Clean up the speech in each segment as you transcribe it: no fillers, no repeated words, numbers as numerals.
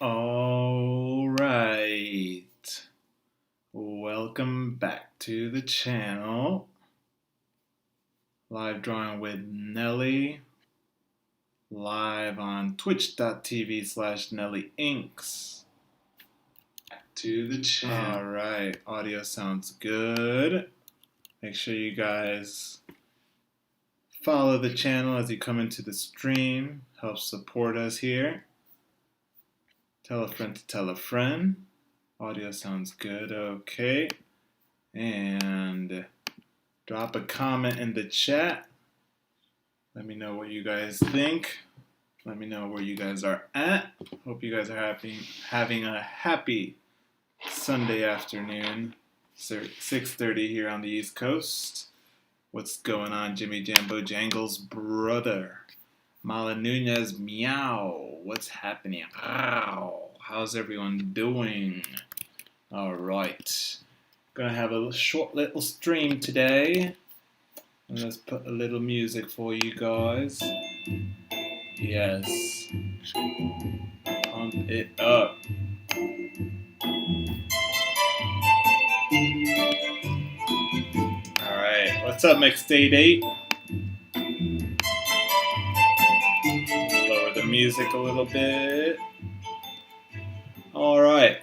All right. Welcome back to the channel. Live drawing with Nelly. Live on twitch.tv/Nelly Inks. Back to the channel. All right. Audio sounds good. Make sure you guys follow the channel as you come into the stream. Help support us here. Tell a friend to tell a friend. Audio sounds good. Okay. And drop a comment in the chat. Let me know what you guys think. Let me know where you guys are at. Hope you guys are having a happy Sunday afternoon. 6:30 here on the East Coast. What's going on, Jimmy Jambo Jangles' brother? Mala Nunez, meow. What's happening? Ow. How's everyone doing? All right. Gonna have a short little stream today. And let's put a little music for you guys. Yes. Pump it up. Alright, what's up, Mixtape 8? Lower the music a little bit. Alright.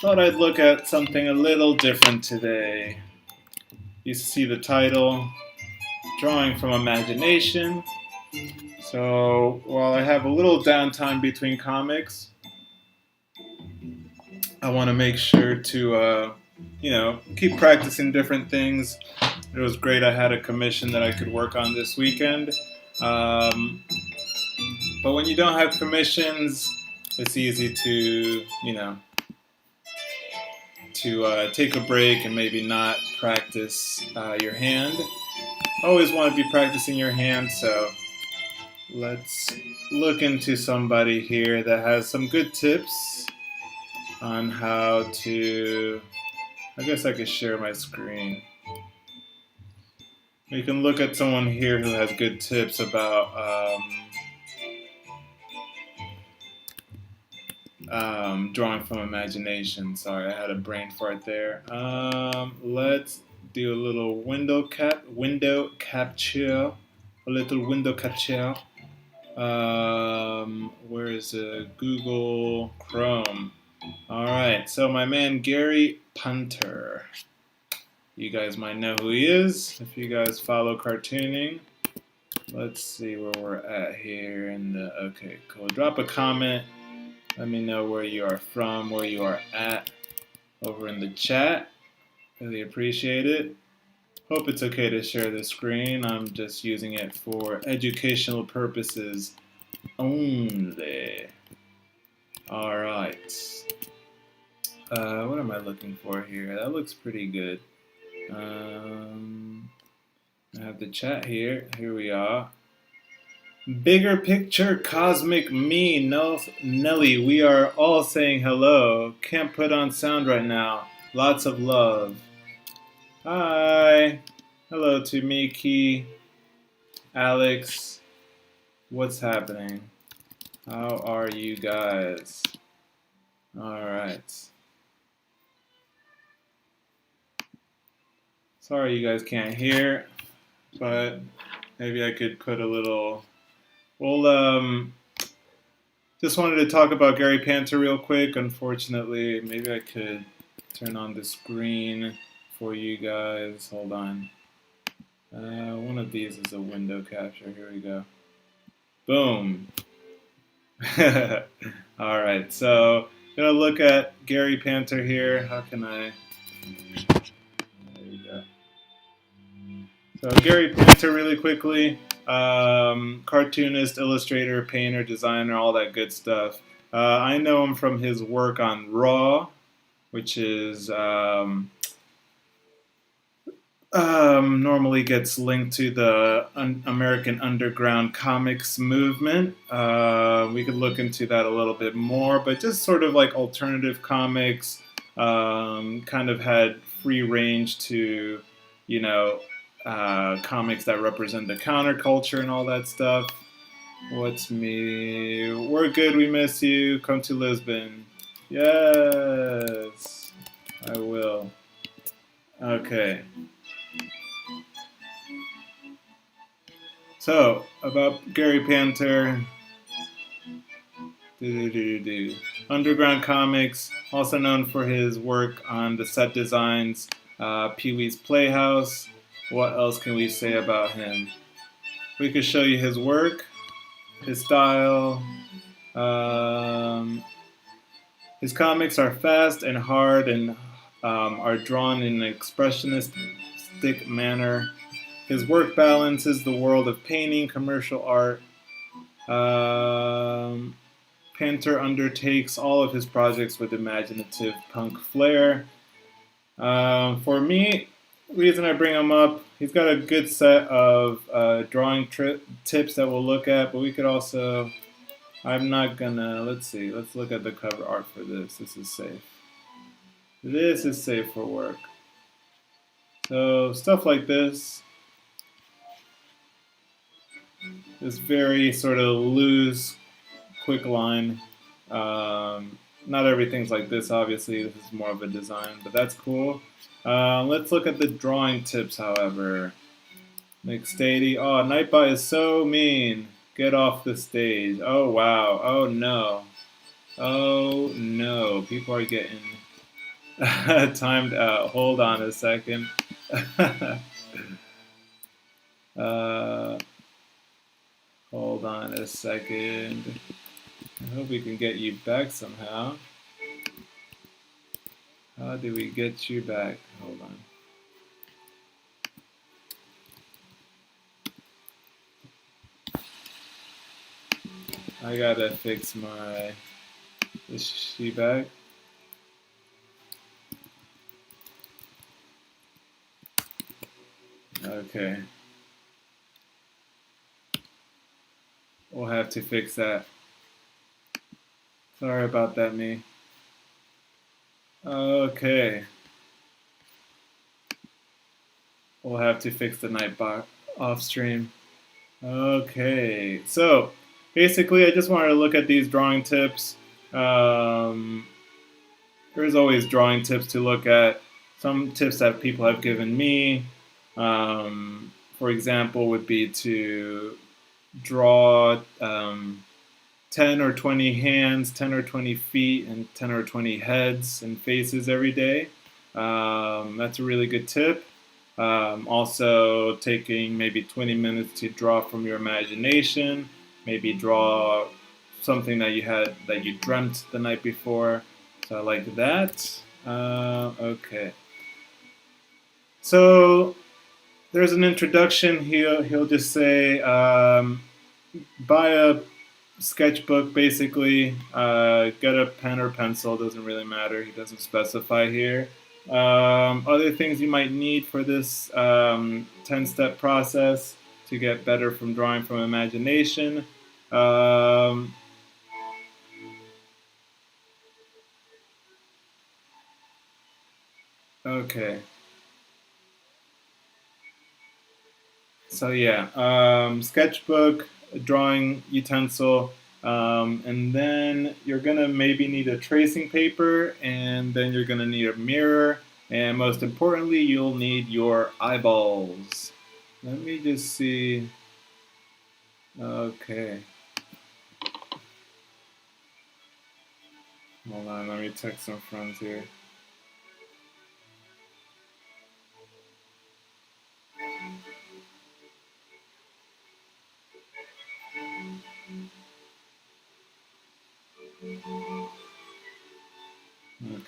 Thought I'd look at something a little different today. You see the title, Drawing from Imagination. So while I have a little downtime between comics, I want to make sure to, keep practicing different things. It was great I had a commission that I could work on this weekend. But when you don't have commissions, it's easy to, take a break and maybe not practice your hand. Always want to be practicing your hand, so let's look into somebody here that has some good tips on how to, I guess I could share my screen. You can look at someone here who has good tips about drawing from imagination. Sorry, I had a brain fart there. Let's do a little window capture, a little window capture. Where is it? Google Chrome. All right, so my man Gary Punter. You guys might know who he is if you guys follow cartooning. Let's see where we're at here okay, cool. Drop a comment. Let me know where you are from, where you are at over in the chat. Really appreciate it. Hope it's okay to share the screen. I'm just using it for educational purposes only. All right. What am I looking for here? That looks pretty good. I have the chat here. Here we are. Bigger picture, cosmic me, Nelly. We are all saying hello. Can't put on sound right now. Lots of love. Hi. Hello to Miki, Alex. What's happening? How are you guys? All right. Sorry you guys can't hear, but maybe I could put a little. Well, just wanted to talk about Gary Panter real quick. Unfortunately, maybe I could turn on the screen for you guys. Hold on. One of these is a window capture. Here we go. Boom. All right, so I'm gonna look at Gary Panter here. How can I? There you go. So Gary Panter, really quickly. Cartoonist, illustrator, painter, designer, all that good stuff. I know him from his work on Raw, which is normally gets linked to the American Underground Comics movement. We could look into that a little bit more, but just sort of like alternative comics, kind of had free range to, comics that represent the counterculture and all that stuff. What's me? We're good. We miss you. Come to Lisbon. Yes, I will. Okay. So about Gary Panther. Do. Underground Comics, also known for his work on the set designs, Pee-wee's Playhouse. What else can we say about him? We could show you his work, his style. Um, his comics are fast and hard and are drawn in an expressionistic manner. His work balances the world of painting, commercial art. Panther undertakes all of his projects with imaginative punk flair. For me, reason I bring him up, he's got a good set of drawing tips that we'll look at, but we could also, I'm not gonna, let's see, let's look at the cover art for this. This is safe. This is safe for work. So stuff like this is very sort of loose, quick line. Not everything's like this, obviously. This is more of a design, but that's cool. Let's look at the drawing tips, however. McStady. Oh, Nightbot is so mean. Get off the stage. Oh, wow. Oh, no. Oh, no. People are getting timed out. Hold on a second. uh, hold on a second. I hope we can get you back somehow. How do we get you back? Hold on. I gotta fix my... Is she back? Okay. We'll have to fix that. Sorry about that, me. Okay. We'll have to fix the Nightbot off stream. Okay. So, basically, I just wanted to look at these drawing tips. There's always drawing tips to look at. Some tips that people have given me, for example, would be to draw 10 or 20 hands, 10 or 20 feet, and 10 or 20 heads and faces every day. That's a really good tip. Also, taking maybe 20 minutes to draw from your imagination, maybe draw something that you dreamt the night before. So I like that. Okay. So there's an introduction. He'll just say, buy a sketchbook, basically. Get a pen or pencil, doesn't really matter. He doesn't specify here. Other things you might need for this 10-step process to get better from drawing from imagination. Okay. So yeah, sketchbook, drawing utensil, and then you're gonna maybe need a tracing paper, and then you're gonna need a mirror, and most importantly, you'll need your eyeballs. Let me just see. Okay. Hold on, let me text some friends here.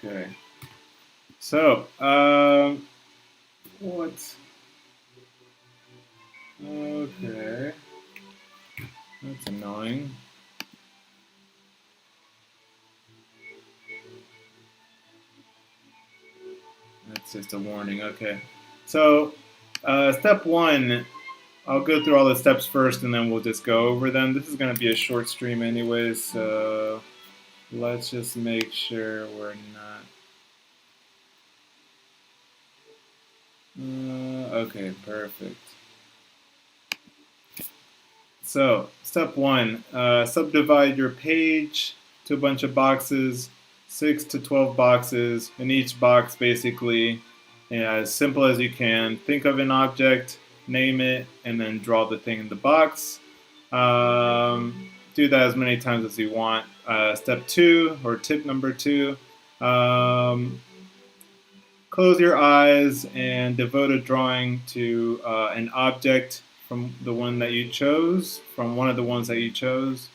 Okay. So, what? Okay. That's annoying. That's just a warning. Okay. So, step one, I'll go through all the steps first and then we'll just go over them. This is going to be a short stream anyways, so let's just make sure we're not. Okay, perfect. So, step one, subdivide your page to a bunch of boxes, 6 to 12 boxes. In each box, basically, as simple as you can. Think of an object, name it, and then draw the thing in the box. Do that as many times as you want. Step two, or tip number two, close your eyes and devote a drawing to an object from the one that you chose, from one of the ones that you chose.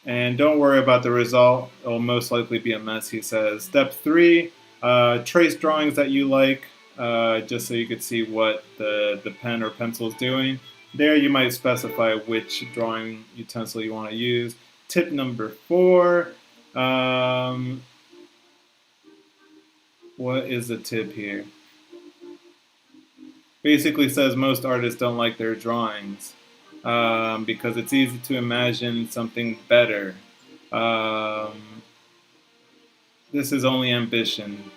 And don't worry about the result. It will most likely be a mess, he says. Step three, trace drawings that you like, just so you could see what the pen or pencil is doing. There you might specify which drawing utensil you want to use. Tip number four, what is the tip here? Basically says most artists don't like their drawings because it's easy to imagine something better. This is only ambition,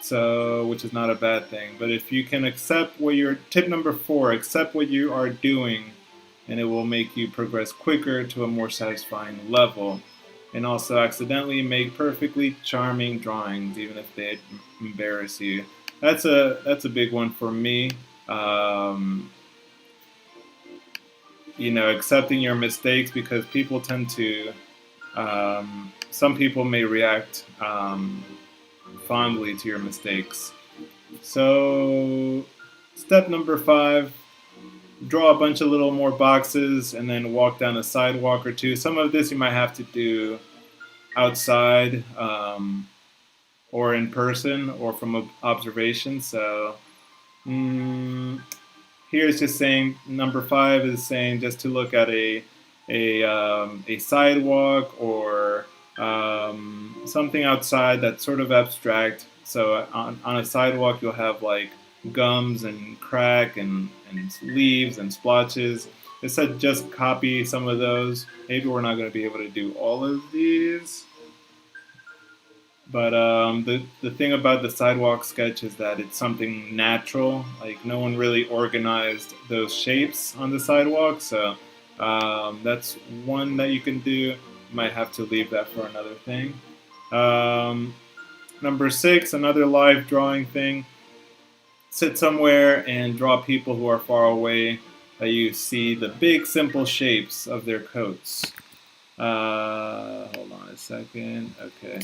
so which is not a bad thing. But if you can accept what you're, tip number four, accept what you are doing, and it will make you progress quicker to a more satisfying level. And also accidentally make perfectly charming drawings, even if they embarrass you. That's a big one for me. Accepting your mistakes, because people tend to. Some people may react fondly to your mistakes. So, step number five, draw a bunch of little more boxes and then walk down a sidewalk or two. Some of this you might have to do outside or in person or from observation. So here's just saying, number five is saying just to look at a sidewalk or something outside that's sort of abstract. So on a sidewalk you'll have like gums and crack and leaves and splotches. It said just copy some of those. Maybe we're not going to be able to do all of these. But the thing about the sidewalk sketch is that it's something natural. Like no one really organized those shapes on the sidewalk. So that's one that you can do. You might have to leave that for another thing. Number six, another live drawing thing. Sit somewhere and draw people who are far away that you see the big simple shapes of their coats. Hold on a second. Okay.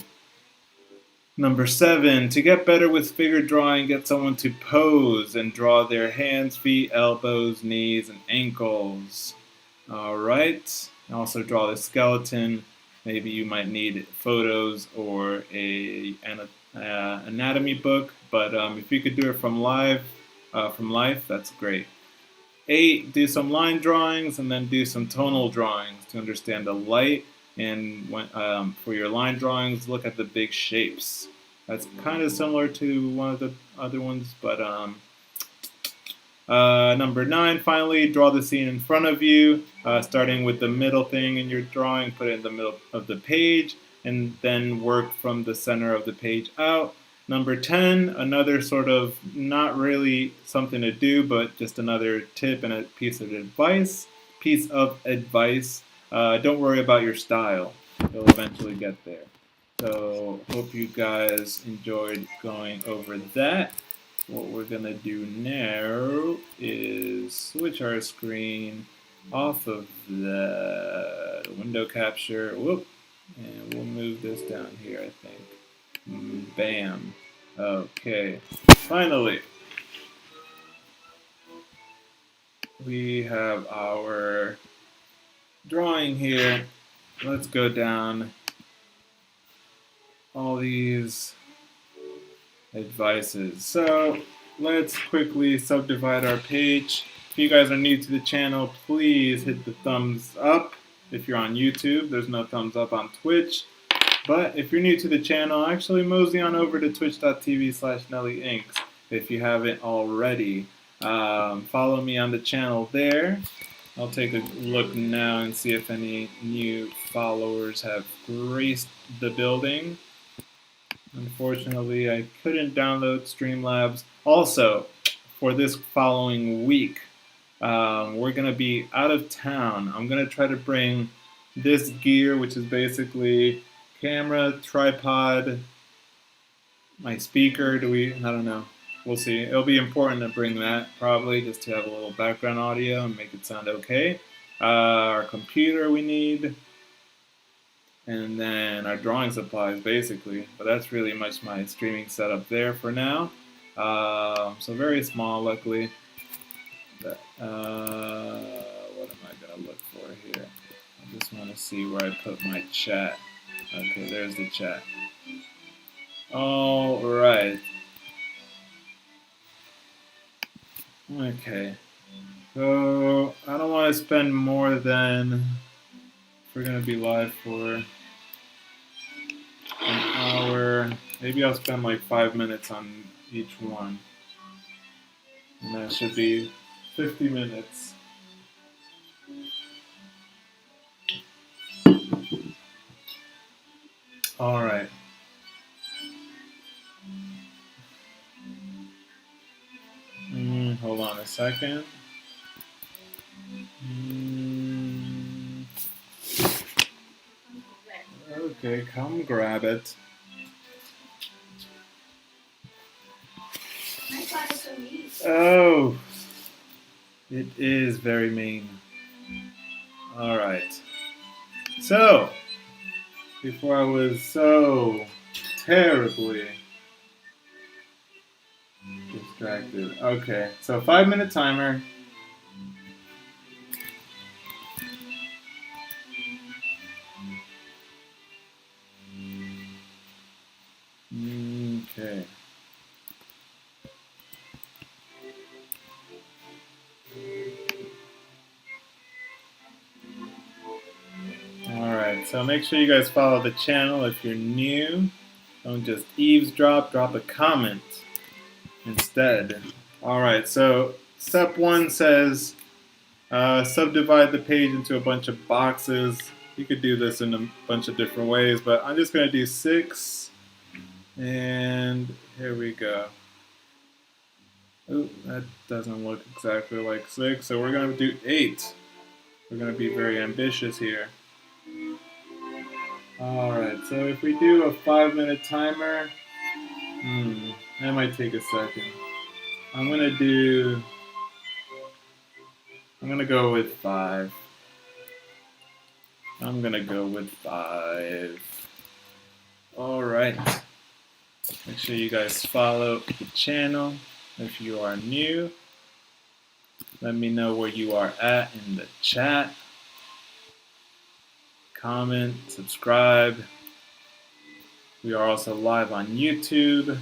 Number seven, to get better with figure drawing, get someone to pose and draw their hands, feet, elbows, knees, and ankles. All right. Also draw the skeleton. Maybe you might need photos or an anatomy book, but if you could do it from life, that's great. 8, do some line drawings and then do some tonal drawings to understand the light. And for your line drawings, look at the big shapes. That's kind of similar to one of the other ones, but number 9, finally, draw the scene in front of you, starting with the middle thing in your drawing, put it in the middle of the page, and then work from the center of the page out. Number 10, another sort of not really something to do, but just another tip and a piece of advice. Don't worry about your style. You'll eventually get there. So hope you guys enjoyed going over that. What we're going to do now is switch our screen off of the window capture. Whoop. And we'll move this down here, I think. Bam. Okay. Finally, we have our drawing here. Let's go down all these advices. So let's quickly subdivide our page. If you guys are new to the channel, please hit the thumbs up. If you're on YouTube, there's no thumbs up on Twitch. But if you're new to the channel, actually mosey on over to twitch.tv/NellyInks if you haven't already. Follow me on the channel there. I'll take a look now and see if any new followers have graced the building. Unfortunately, I couldn't download Streamlabs. Also, for this following week. We're going to be out of town. I'm going to try to bring this gear, which is basically camera, tripod, my speaker. I don't know. We'll see. It'll be important to bring that probably just to have a little background audio and make it sound okay. Our computer we need, and then our drawing supplies basically. But that's really much my streaming setup there for now. So very small, luckily. But, what am I gonna look for here? I just want to see where I put my chat. Okay, there's the chat. All right. Okay. So I don't want to spend more than, we're gonna be live for an hour. Maybe I'll spend like 5 minutes on each one. And that should be 50 minutes. All right. Hold on a second. Okay, come grab it. Oh, it is very mean. All right. So, before I was so terribly distracted. Okay, so 5-minute timer. Okay. Alright, so make sure you guys follow the channel if you're new. Don't just eavesdrop, drop a comment instead. Alright, so step 1 says subdivide the page into a bunch of boxes. You could do this in a bunch of different ways, but I'm just going to do 6. And here we go. Oh, that doesn't look exactly like 6, so we're going to do 8. We're going to be very ambitious here. Alright, so if we do a 5-minute timer, that might take a second. I'm going to go with 5. I'm going to go with 5. Alright. Make sure you guys follow the channel if you are new. Let me know where you are at in the chat. Comment, subscribe. We are also live on YouTube.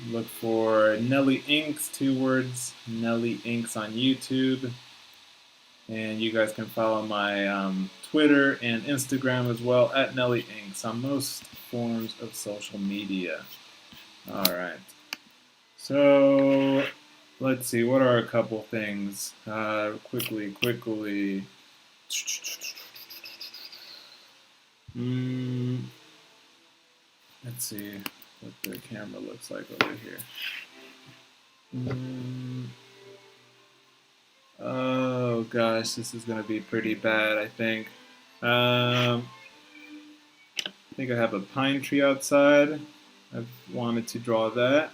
Look for Nelly Inks, 2 words, Nelly Inks on YouTube. And you guys can follow my Twitter and Instagram as well, at Nelly Inks, on most forms of social media. Alright. So, let's see, what are a couple things? Quickly. Let's see what the camera looks like over here. Oh gosh, this is going to be pretty bad, I think. I think I have a pine tree outside. I've wanted to draw that.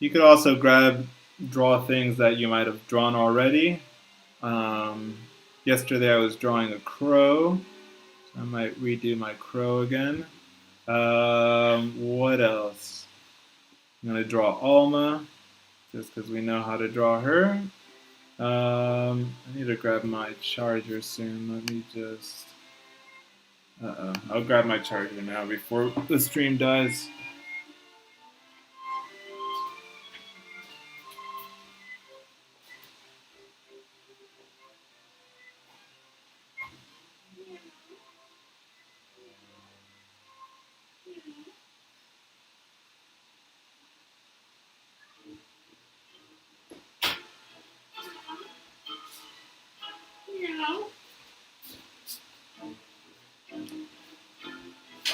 You could also draw things that you might have drawn already. Yesterday I was drawing a crow. So I might redo my crow again. What else? I'm going to draw Alma, just because we know how to draw her. I need to grab my charger soon. Let me just... I'll grab my charger now before the stream dies.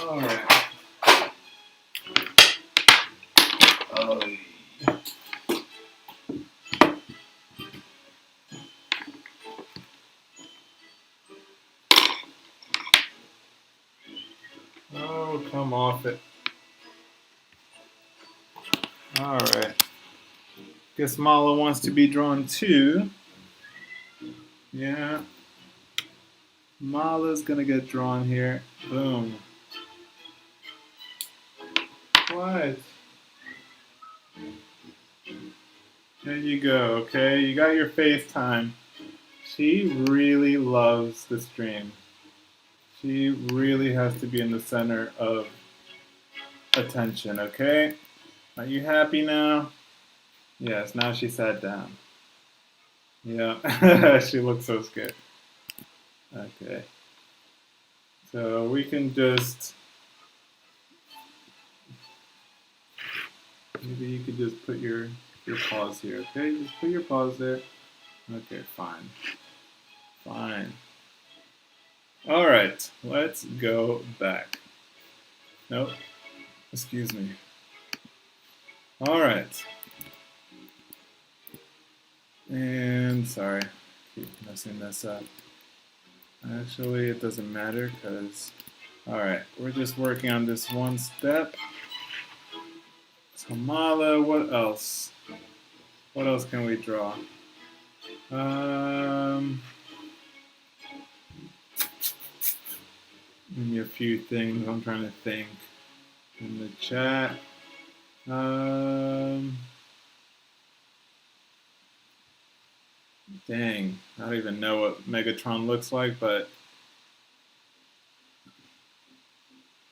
Alright. Oh, Oh, come off it. Alright. Guess Mala wants to be drawn too. Yeah. Mala's gonna get drawn here. Boom. What? There you go, okay? You got your FaceTime. She really loves the stream. She really has to be in the center of attention, okay? Are you happy now? Yes, now she sat down. Yeah, she looks so scared. Okay. So we can just, maybe you could just put your paws here, okay? Just put your paws there. Okay, fine. Fine. All right, let's go back. Nope, excuse me. All right. And sorry, keep messing this up. Actually, it doesn't matter because, all right, we're just working on this one step. Tamala, what else? What else can we draw? Give me a few things. I'm trying to think in the chat. Dang, I don't even know what Megatron looks like, but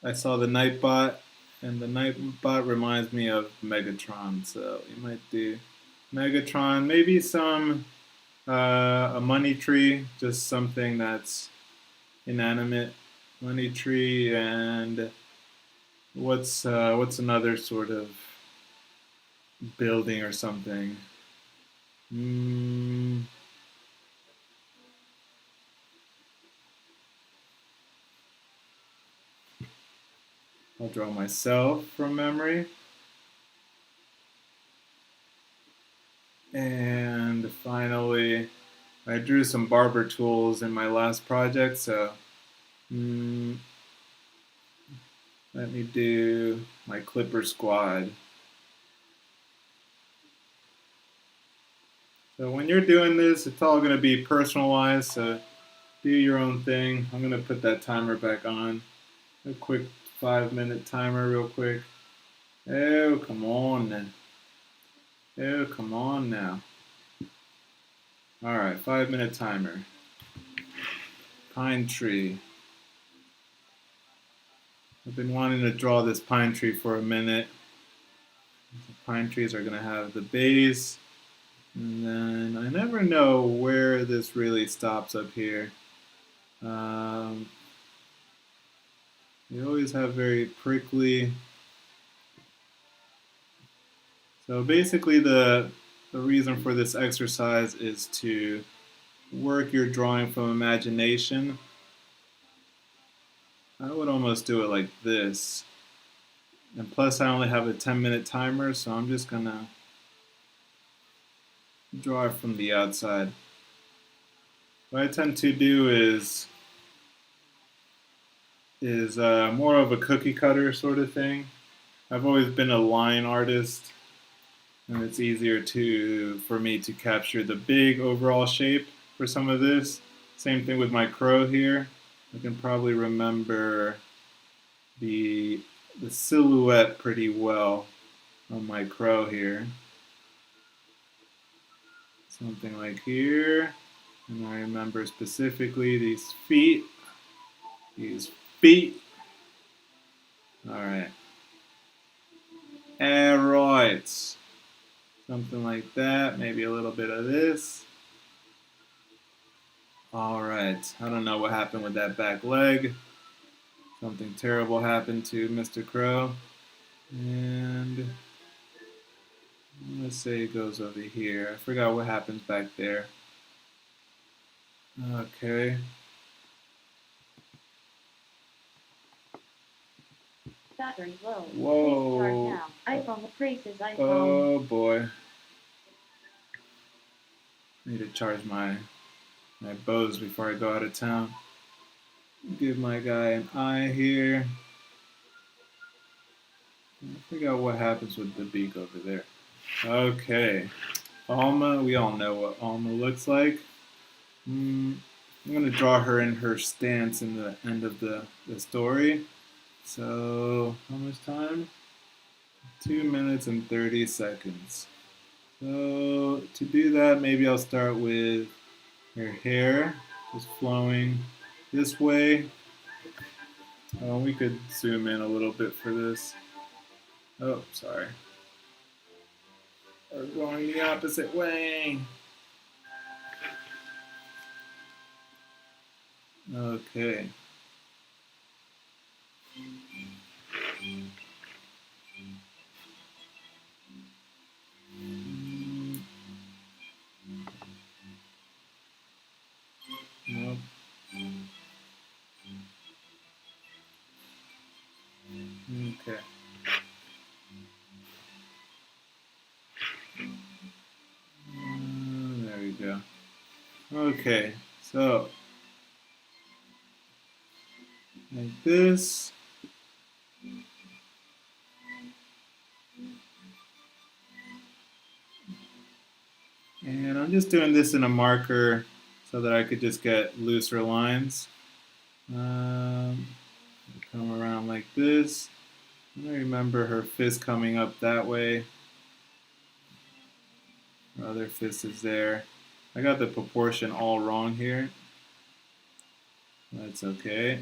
I saw the Nightbot, and the Nightbot reminds me of Megatron, so we might do Megatron, maybe some a money tree, just something that's inanimate, money tree, and what's another sort of building or something. I'll draw myself from memory. And finally, I drew some barber tools in my last project, so let me do my Clipper Squad. So when you're doing this, it's all going to be personalized, so do your own thing. I'm going to put that timer back on. A quick 5-minute timer real quick. Oh, come on then. Oh, come on now. All right, 5-minute timer. Pine tree. I've been wanting to draw this pine tree for a minute. The pine trees are going to have the base. And then I never know where this really stops up here. You always have very prickly. So basically the reason for this exercise is to work your drawing from imagination. I would almost do it like this. And plus I only have a 10-minute timer, so I'm just gonna draw it from the outside. What I tend to do is more of a cookie cutter sort of thing. I've always been a line artist, and it's easier for me to capture the big overall shape for some of this. Same thing with my crow here. I can probably remember the silhouette pretty well on my crow here. Something like here. And I remember specifically these feet. These feet. Alright. Alright. Something like that. Maybe a little bit of this. Alright. I don't know what happened with that back leg. Something terrible happened to Mr. Crow. And let's say it goes over here. I forgot what happens back there. Okay. Battery low. Whoa. Please start now. iPhone praises iPhone. Oh boy. I need to charge my bows before I go out of town. Give my guy an eye here. I forgot what happens with the beak over there. Okay. Alma, we all know what Alma looks like. I'm going to draw her in her stance in the end of the story. So, how much time? 2 minutes and 30 seconds. So, to do that, maybe I'll start with her hair just flowing this way. We could zoom in a little bit for this. Oh, sorry. We're going the opposite way. Okay. Nope. Okay. There we go. Okay, so like this. And I'm just doing this in a marker so that I could just get looser lines. Come around like this. I remember her fist coming up that way. Her other fist is there. I got the proportion all wrong here. That's okay.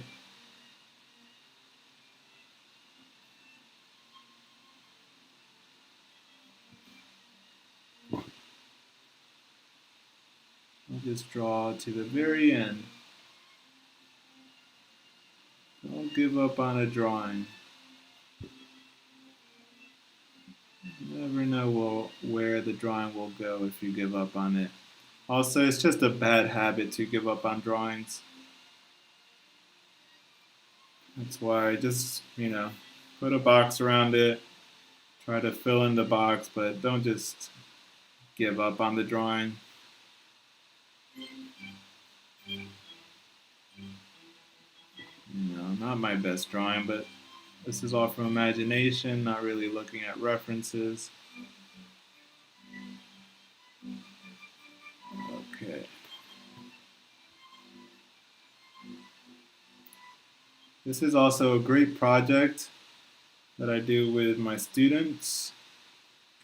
I'll just draw to the very end. Don't give up on a drawing. You never know where the drawing will go if you give up on it. Also, it's just a bad habit to give up on drawings. That's why just, put a box around it, try to fill in the box, but don't just give up on the drawing. Not my best drawing, but this is all from imagination, not really looking at references. Okay. This is also a great project that I do with my students,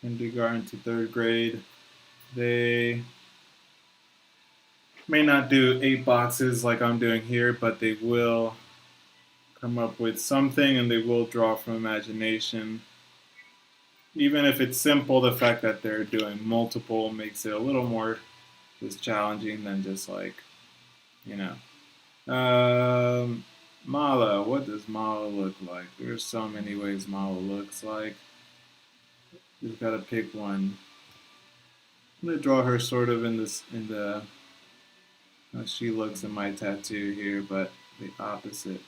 kindergarten to third grade. They may not do 8 boxes like I'm doing here, but they will come up with something and they will draw from imagination. Even if it's simple, the fact that they're doing multiple makes it a little more just challenging than just like, Mala, what does Mala look like? There's so many ways Mala looks like. You've got to pick one. I'm gonna draw her sort of in the how she looks in my tattoo here, but the opposite.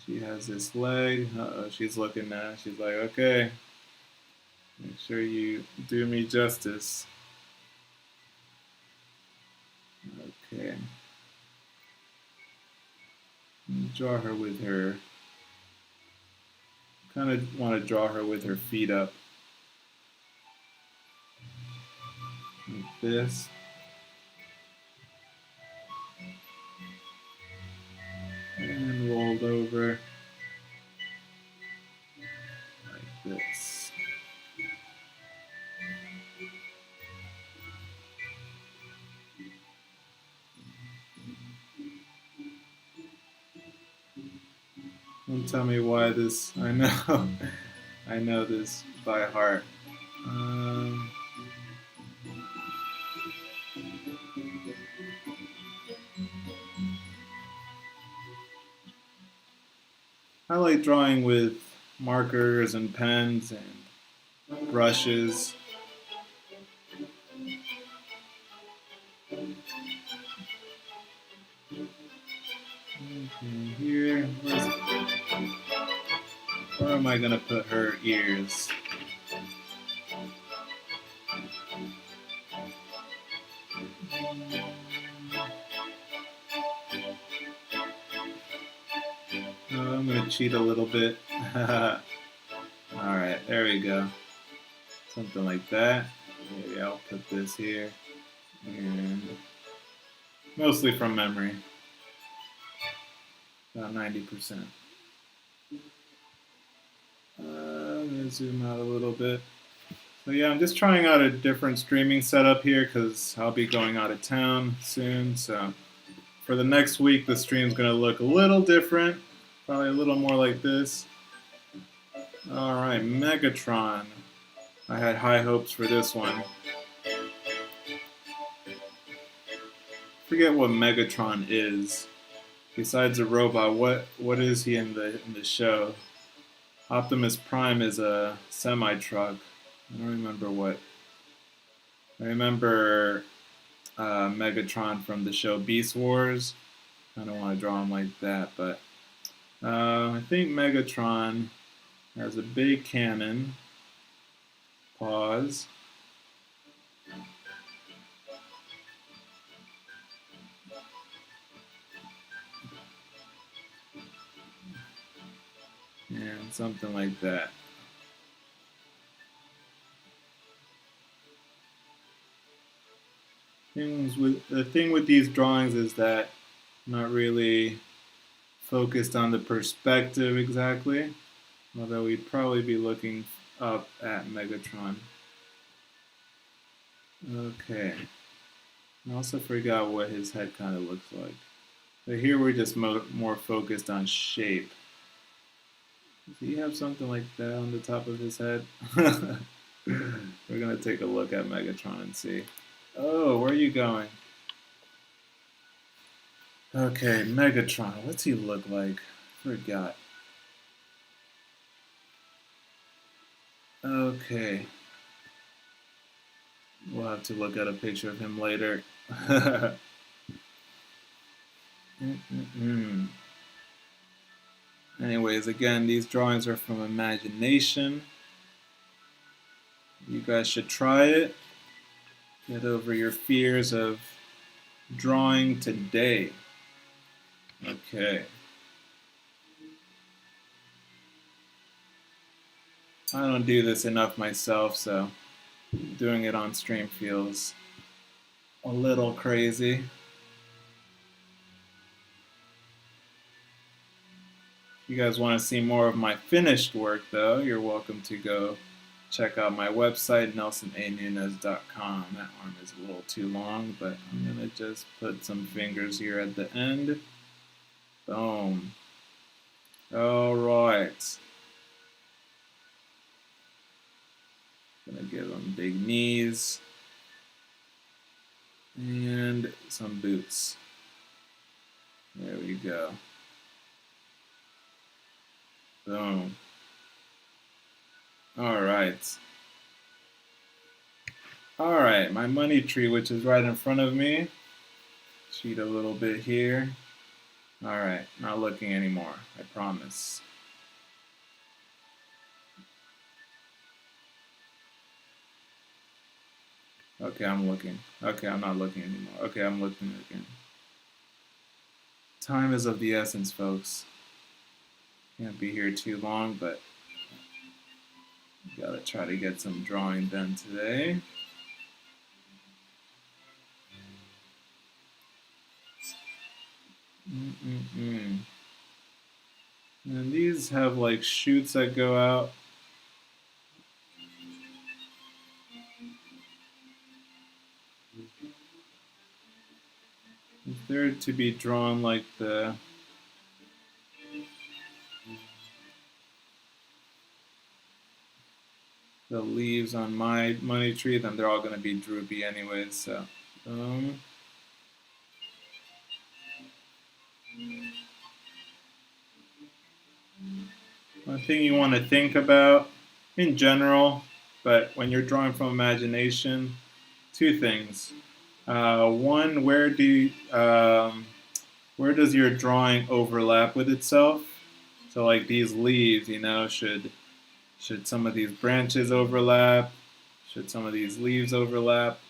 She has this leg. She's looking now. She's like, okay, make sure you do me justice. Okay. Draw her with her. Kind of want to draw her with her feet up. Like this. And rolled over. Like this. Don't tell me why this. I know. I know this by heart. I like drawing with markers and pens and brushes. Okay, here. Where am I going to put her ears? I'm going to cheat a little bit. Alright, there we go. Something like that. Maybe I'll put this here. And mostly from memory. About 90%. I'm going to zoom out a little bit. So yeah, I'm just trying out a different streaming setup here because I'll be going out of town soon. So for the next week, the stream's going to look a little different. Probably a little more like this. Alright, Megatron. I had high hopes for this one. Forget what Megatron is. Besides a robot, what is he in the show? Optimus Prime is a semi-truck. I don't remember what. I remember Megatron from the show Beast Wars. I don't want to draw him like that, but I think Megatron has a big cannon. Pause. And something like that. The thing with these drawings is that I'm not really focused on the perspective exactly, although we'd probably be looking up at Megatron. Okay. I also forgot what his head kind of looks like. But here we're just more focused on shape. Does he have something like that on the top of his head? We're going to take a look at Megatron and see. Oh, where are you going? Okay, Megatron. What's he look like? Forgot. Okay. We'll have to look at a picture of him later. Anyways, again, these drawings are from imagination. You guys should try it. Get over your fears of drawing today. Okay. I don't do this enough myself, so doing it on stream feels a little crazy. If you guys want to see more of my finished work, though, you're welcome to go check out my website, nelsonanunez.com. That arm is a little too long, but I'm going to just put some fingers here at the end. Boom. All right. Gonna give him big knees and some boots. There we go. Boom. All right. All right, my money tree, which is right in front of me. Cheat a little bit here. All right, not looking anymore, I promise. Okay, I'm looking. Okay, I'm not looking anymore. Okay, I'm looking again. Time is of the essence, folks. Can't be here too long, but gotta try to get some drawing done today. And these have like shoots that go out. If they're to be drawn like the leaves on my money tree, then they're all going to be droopy anyways. So, one thing you want to think about in general, but when you're drawing from imagination, two things. One, where does your drawing overlap with itself? So like these leaves, you know, should some of these branches overlap? Should some of these leaves overlap?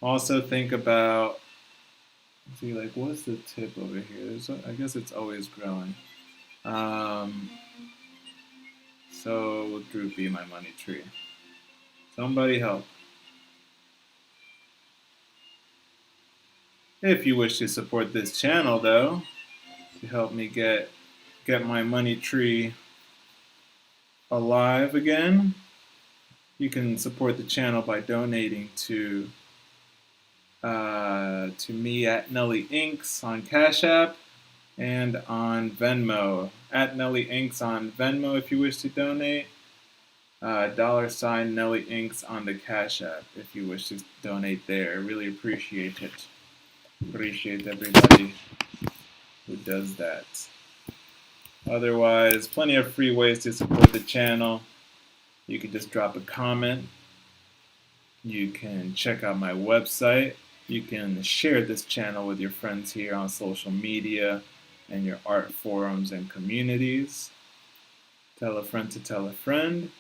Also think about, see, like what's the tip over here? I guess it's always growing. So droopy, my money tree. Somebody help. If you wish to support this channel, though, to help me get my money tree alive again, you can support the channel by donating to me at Nelly Inks on Cash App and on Venmo. At Nelly Inks on Venmo if you wish to donate. $ Nelly Inks on the Cash App if you wish to donate there. I really appreciate it. Appreciate everybody who does that. Otherwise, plenty of free ways to support the channel. You can just drop a comment. You can check out my website. You can share this channel with your friends here on social media and your art forums and communities. Tell a friend to tell a friend.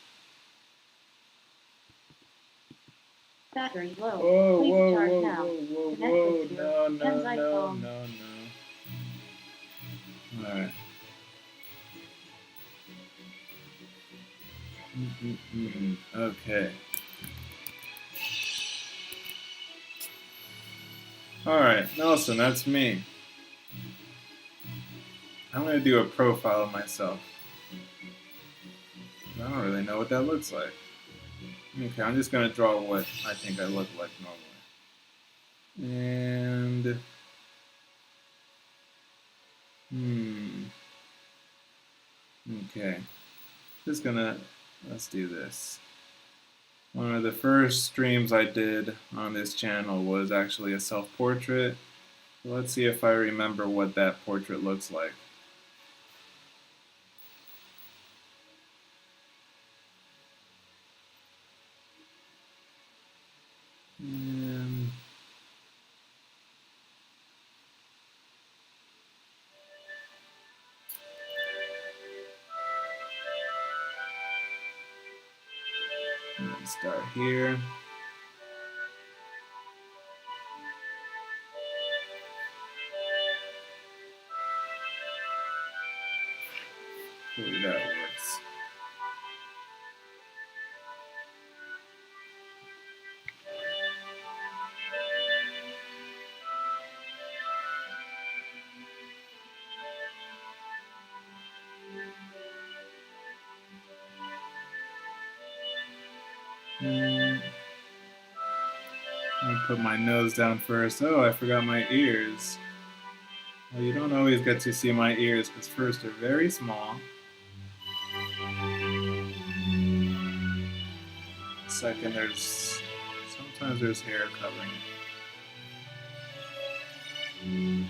Battery low. Whoa, Please whoa, charge whoa, now. whoa, Connected whoa, to no, no, Ken's no, iPhone. no, no. Alright. Okay. Alright, Nelson, that's me. I'm going to do a profile of myself. I don't really know what that looks like. Okay, I'm just going to draw what I think I look like normally. And... Okay. Just gonna... Let's do this. One of the first streams I did on this channel was actually a self-portrait. Let's see if I remember what that portrait looks like. And let's start here. Hopefully that works. I'm gonna put my nose down first. Oh, I forgot my ears. Well, you don't always get to see my ears because first they're very small. Second, sometimes there's hair covering it.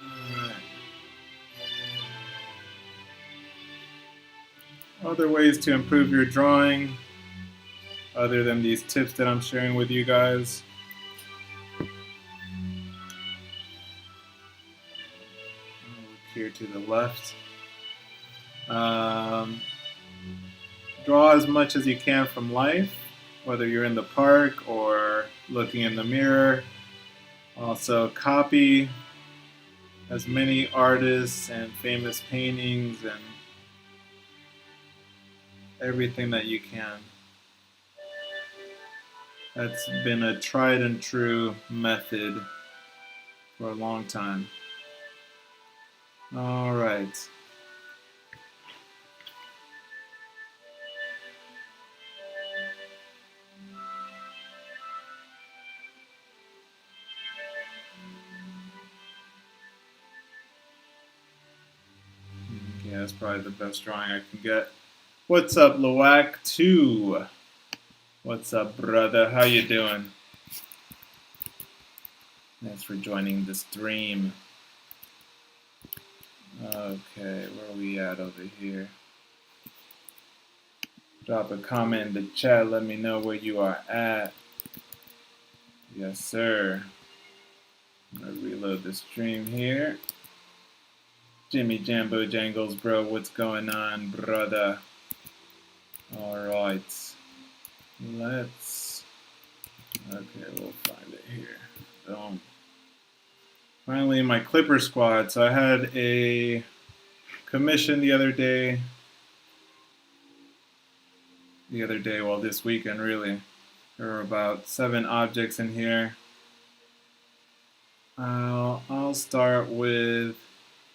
Alright. Other ways to improve your drawing, other than these tips that I'm sharing with you guys. Look here to the left. Draw as much as you can from life, whether you're in the park or looking in the mirror. Also, copy as many artists and famous paintings and everything that you can. That's been a tried and true method for a long time. All right. Okay, that's probably the best drawing I can get. What's up, Loac2? What's up, brother? How you doing? Thanks for joining the stream. Okay, where are we at over here? Drop a comment in the chat. Let me know where you are at. Yes, sir. I'm gonna reload the stream here. Jimmy Jambo Jangles, bro. What's going on, brother? Alright. Okay, we'll find it here. Boom. Finally, my Clipper squad. So I had a commissioned the other day, well, this weekend really. There are about 7 objects in here. I'll start with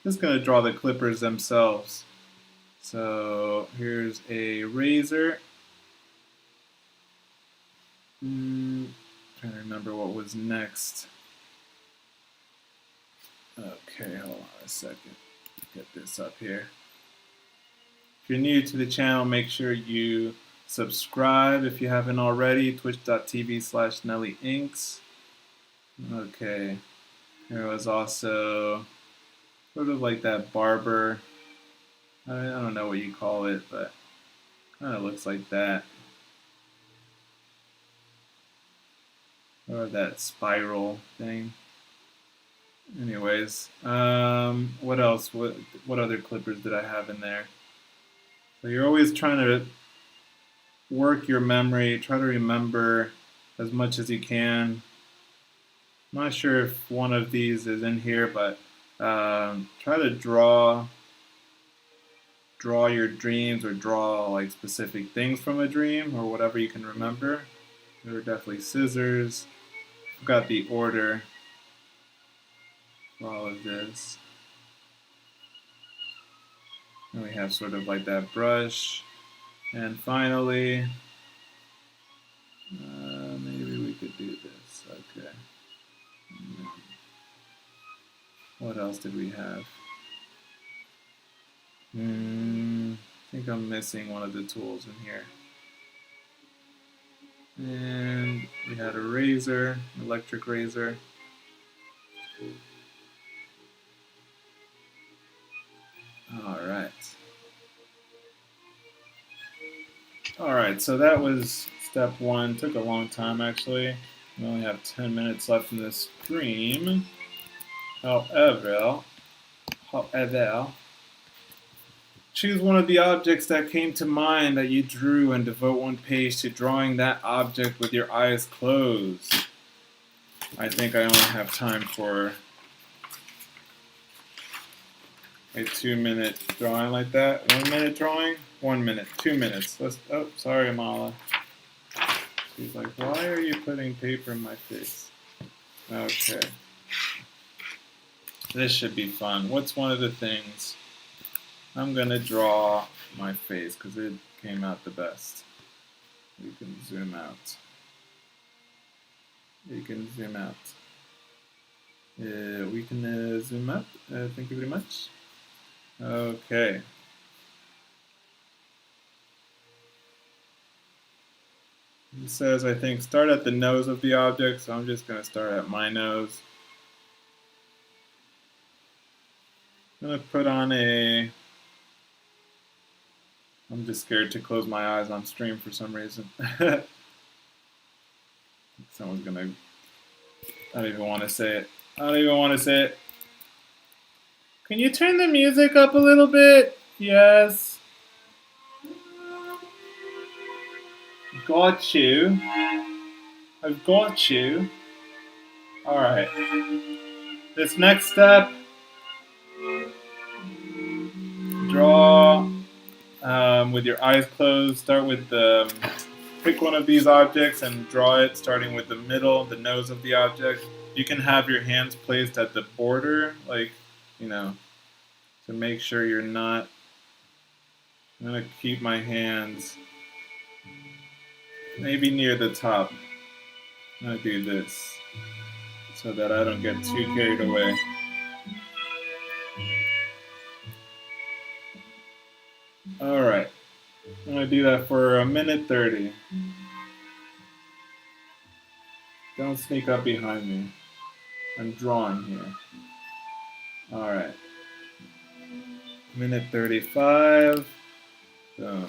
just going to draw the clippers themselves. So here's a razor. Trying to remember what was next. Okay, hold on a second. Get this up here. If you're new to the channel, make sure you subscribe if you haven't already. Twitch.tv/NellyInks. Okay. There was also sort of like that barber. I don't know what you call it, but kind of looks like that. Or that spiral thing. Anyways, what else? What other clippers did I have in there? So you're always trying to work your memory, try to remember as much as you can. I'm not sure if one of these is in here, but try to draw your dreams, or draw like specific things from a dream, or whatever you can remember. There were definitely scissors. Forgot the order for all of this. And we have sort of like that brush. And finally, maybe we could do this. Okay. What else did we have? I think I'm missing one of the tools in here. And we had a razor, electric razor. Alright, so that was step 1. Took a long time actually. We only have 10 minutes left in this stream. However, choose one of the objects that came to mind that you drew and devote 1 page to drawing that object with your eyes closed. I think I only have time for a 2-minute drawing like that. 1 minute drawing? 1 minute. 2 minutes. Oh, sorry, Mala. She's like, why are you putting paper in my face? Okay. This should be fun. What's one of the things? I'm gonna draw my face because it came out the best. You can zoom out. We can zoom out. Zoom out. Thank you very much. Okay. It says, I think, start at the nose of the object, so I'm just going to start at my nose. I'm going to put on I'm just scared to close my eyes on stream for some reason. Someone's going to, I don't even want to say it. I don't even want to say it. Can you turn the music up a little bit? Yes. Got you. I've got you. Alright. This next step, draw with your eyes closed. Start with pick one of these objects and draw it starting with the middle, the nose of the object. You can have your hands placed at the border, like, you know, to make sure you're not. I'm going to keep my hands maybe near the top. I'm going to do this so that I don't get too carried away. Alright, I'm going to do that for 1:30. Don't sneak up behind me. I'm drawing here. Alright. 1:35. So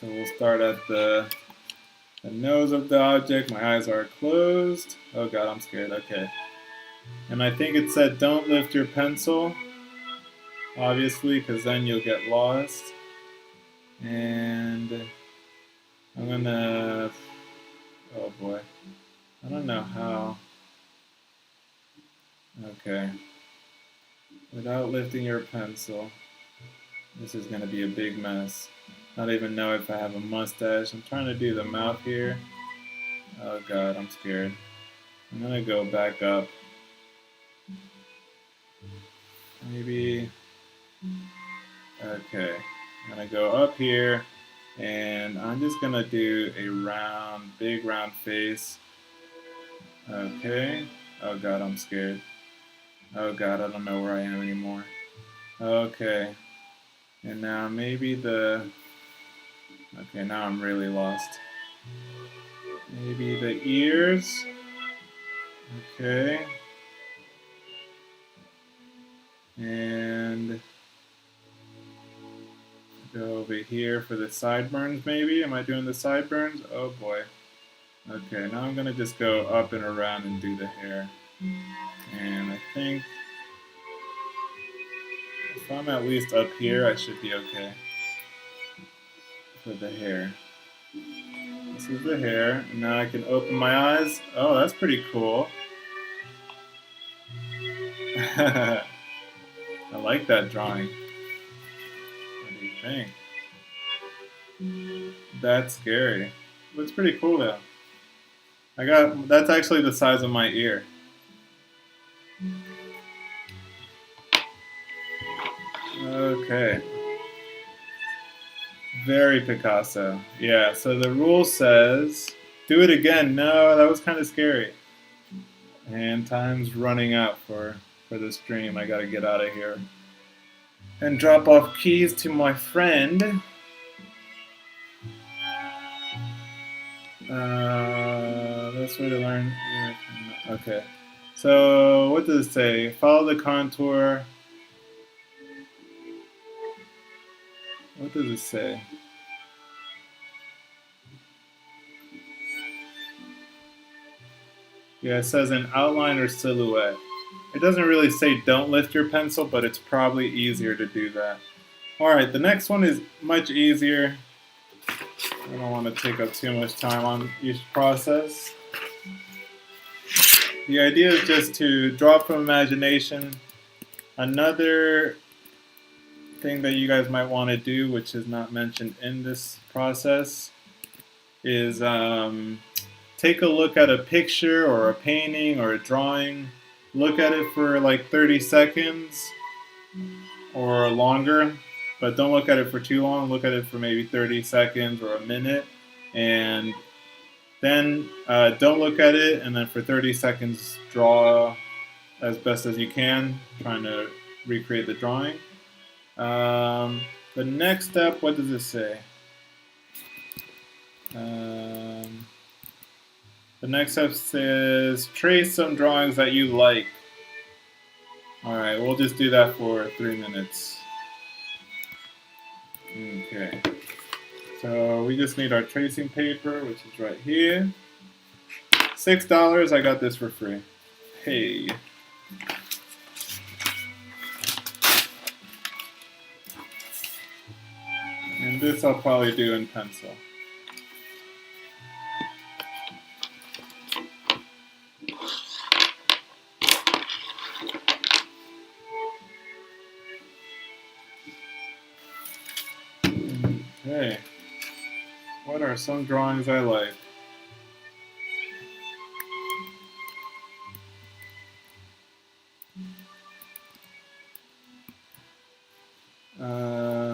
we'll start at the nose of the object. My eyes are closed. Oh god, I'm scared. Okay. And I think it said don't lift your pencil. Obviously, because then you'll get lost. And I'm gonna... Oh boy. I don't know how. Okay. Without lifting your pencil. This is gonna be a big mess. I don't even know if I have a mustache. I'm trying to do the mouth here. Oh god, I'm scared. I'm gonna go back up. Maybe. Okay. I'm gonna go up here and I'm just gonna do a round, big round face. Okay. Oh god, I'm scared. Oh god, I don't know where I am anymore. Okay. And now maybe the... Okay, now I'm really lost. Maybe the ears. Okay. And go over here for the sideburns maybe. Am I doing the sideburns? Oh boy. Okay, now I'm gonna just go up and around and do the hair. And I think if I'm at least up here, I should be okay for the hair. This is the hair. And now I can open my eyes. Oh, that's pretty cool. I like that drawing. What do you think? That's scary. Looks pretty cool though. That's actually the size of my ear. Okay. Very Picasso. Yeah, so the rule says, do it again. No, that was kind of scary. And time's running out for the stream. I gotta get out of here. And drop off keys to my friend. Best way to learn. Okay. So, what does it say? Follow the contour. What does it say? Yeah, it says an outline or silhouette. It doesn't really say don't lift your pencil, but it's probably easier to do that. Alright, the next one is much easier. I don't want to take up too much time on each process. The idea is just to draw from imagination. Another thing that you guys might want to do, which is not mentioned in this process, is take a look at a picture or a painting or a drawing. Look at it for like 30 seconds or longer, but don't look at it for too long. Look at it for maybe 30 seconds or a minute, and then don't look at it, and then for 30 seconds draw as best as you can, trying to recreate the drawing. The next step, what does it say? The next step says trace some drawings that you like. Alright, we'll just do that for 3 minutes. Okay. So we just need our tracing paper, which is right here. $6, I got this for free. Hey. And this I'll probably do in pencil. Okay. What are some drawings I like?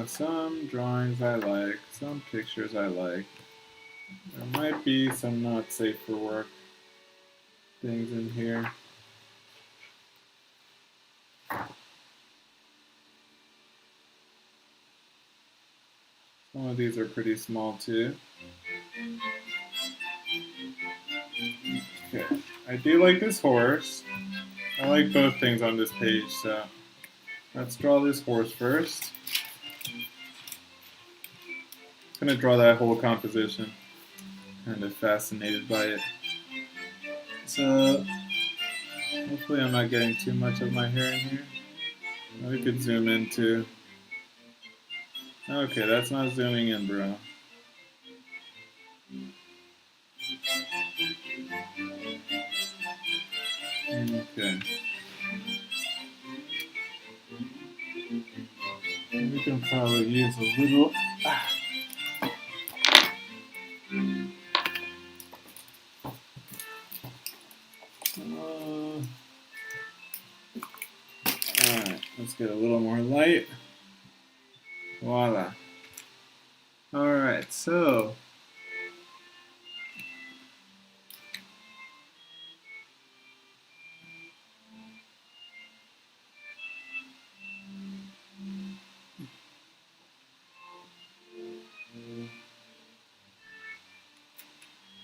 Some drawings I like, some pictures I like. There might be some not safe for work things in here. Some of these are pretty small too. Okay, I do like this horse. I like both things on this page, so let's draw this horse first. I'm gonna draw that whole composition. Kind of fascinated by it. So hopefully I'm not getting too much of my hair in here. We could zoom in too. Okay, that's not zooming in, bro. Okay. We can probably use a little. Alright, let's get a little more light. Voila. Alright, so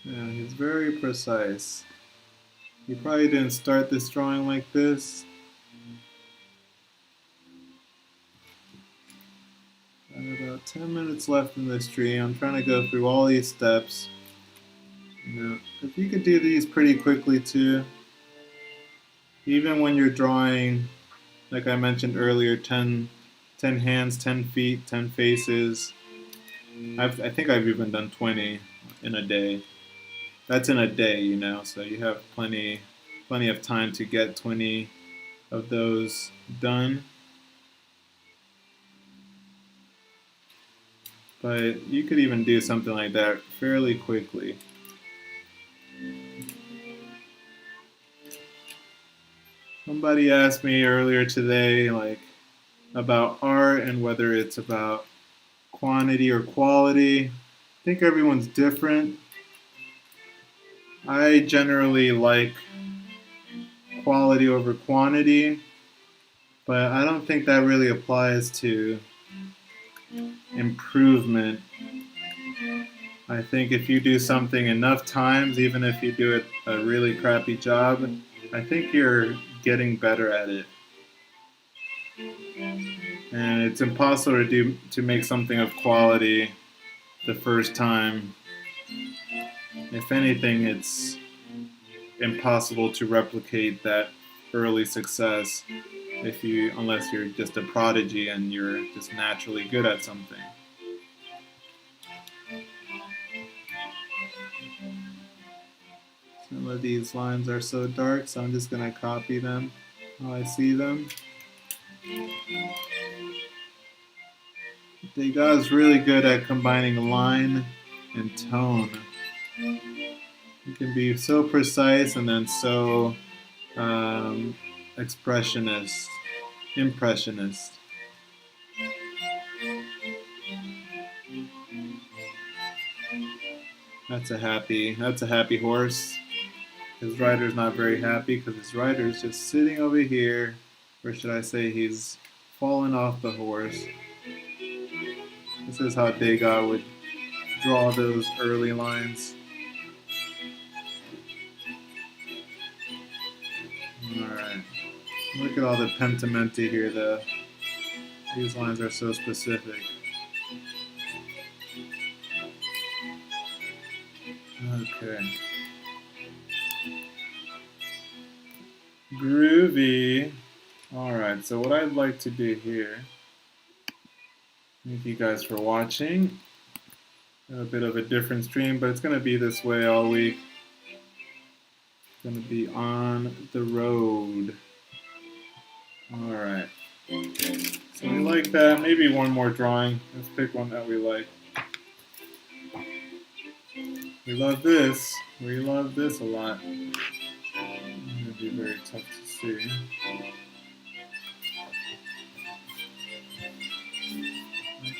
yeah, he's very precise. He probably didn't start this drawing like this. About 10 minutes left in this stream. I'm trying to go through all these steps. You know, if you could do these pretty quickly too, even when you're drawing, like I mentioned earlier, 10 hands, 10 feet, 10 faces. I think I've even done 20 in a day. That's in a day, you know, so you have plenty of time to get 20 of those done. But you could even do something like that fairly quickly. Somebody asked me earlier today, like, about art and whether it's about quantity or quality. I think everyone's different. I generally like quality over quantity, but I don't think that really applies to improvement. I think if you do something enough times, even if you do it a really crappy job, I think you're getting better at it. And it's impossible to make something of quality the first time. If anything, it's impossible to replicate that early success unless you're just a prodigy and you're just naturally good at something. Some of these lines are so dark, so I'm just going to copy them how I see them. Degas is really good at combining line and tone. He can be so precise and then so impressionist. That's a happy horse. His rider's not very happy because his rider's just sitting over here, or should I say he's fallen off the horse. This is how Degas would draw those early lines. Alright. Look at all the pentimenti here, though. These lines are so specific. Okay. Groovy. Alright, so what I'd like to do here, thank you guys for watching. A bit of a different stream, but it's going to be this way all week. It's going to be on the road. Alright. So we like that. Maybe one more drawing. Let's pick one that we like. We love this. We love this a lot. It's going to be very tough to see.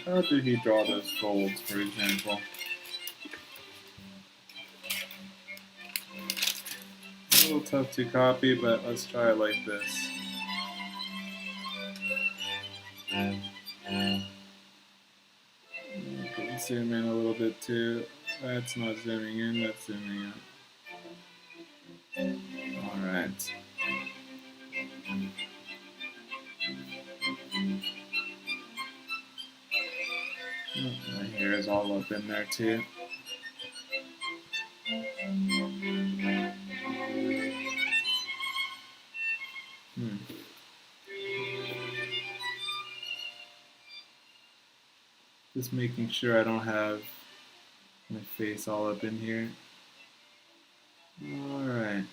How did he draw those folds, for example? A little tough to copy, but let's try it like this. Zoom in a little bit too. That's not zooming in, that's zooming out. Alright. My hair is all up in there too. Just making sure I don't have my face all up in here. Alright.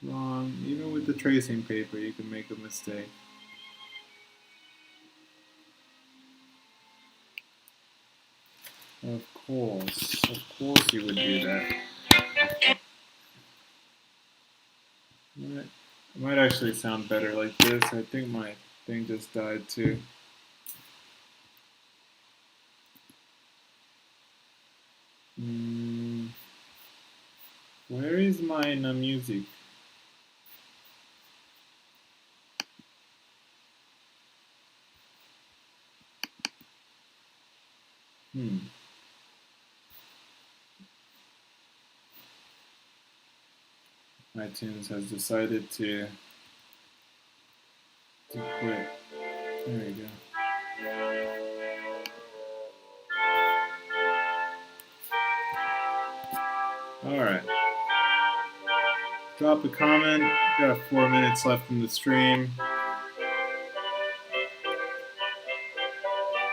Wrong. Even with the tracing paper, you can make a mistake. Of course you would do that. It might actually sound better like this. I think my thing just died too. Where is my music? iTunes has decided to quit. There we go. Alright. Drop a comment. We've got 4 minutes left in the stream.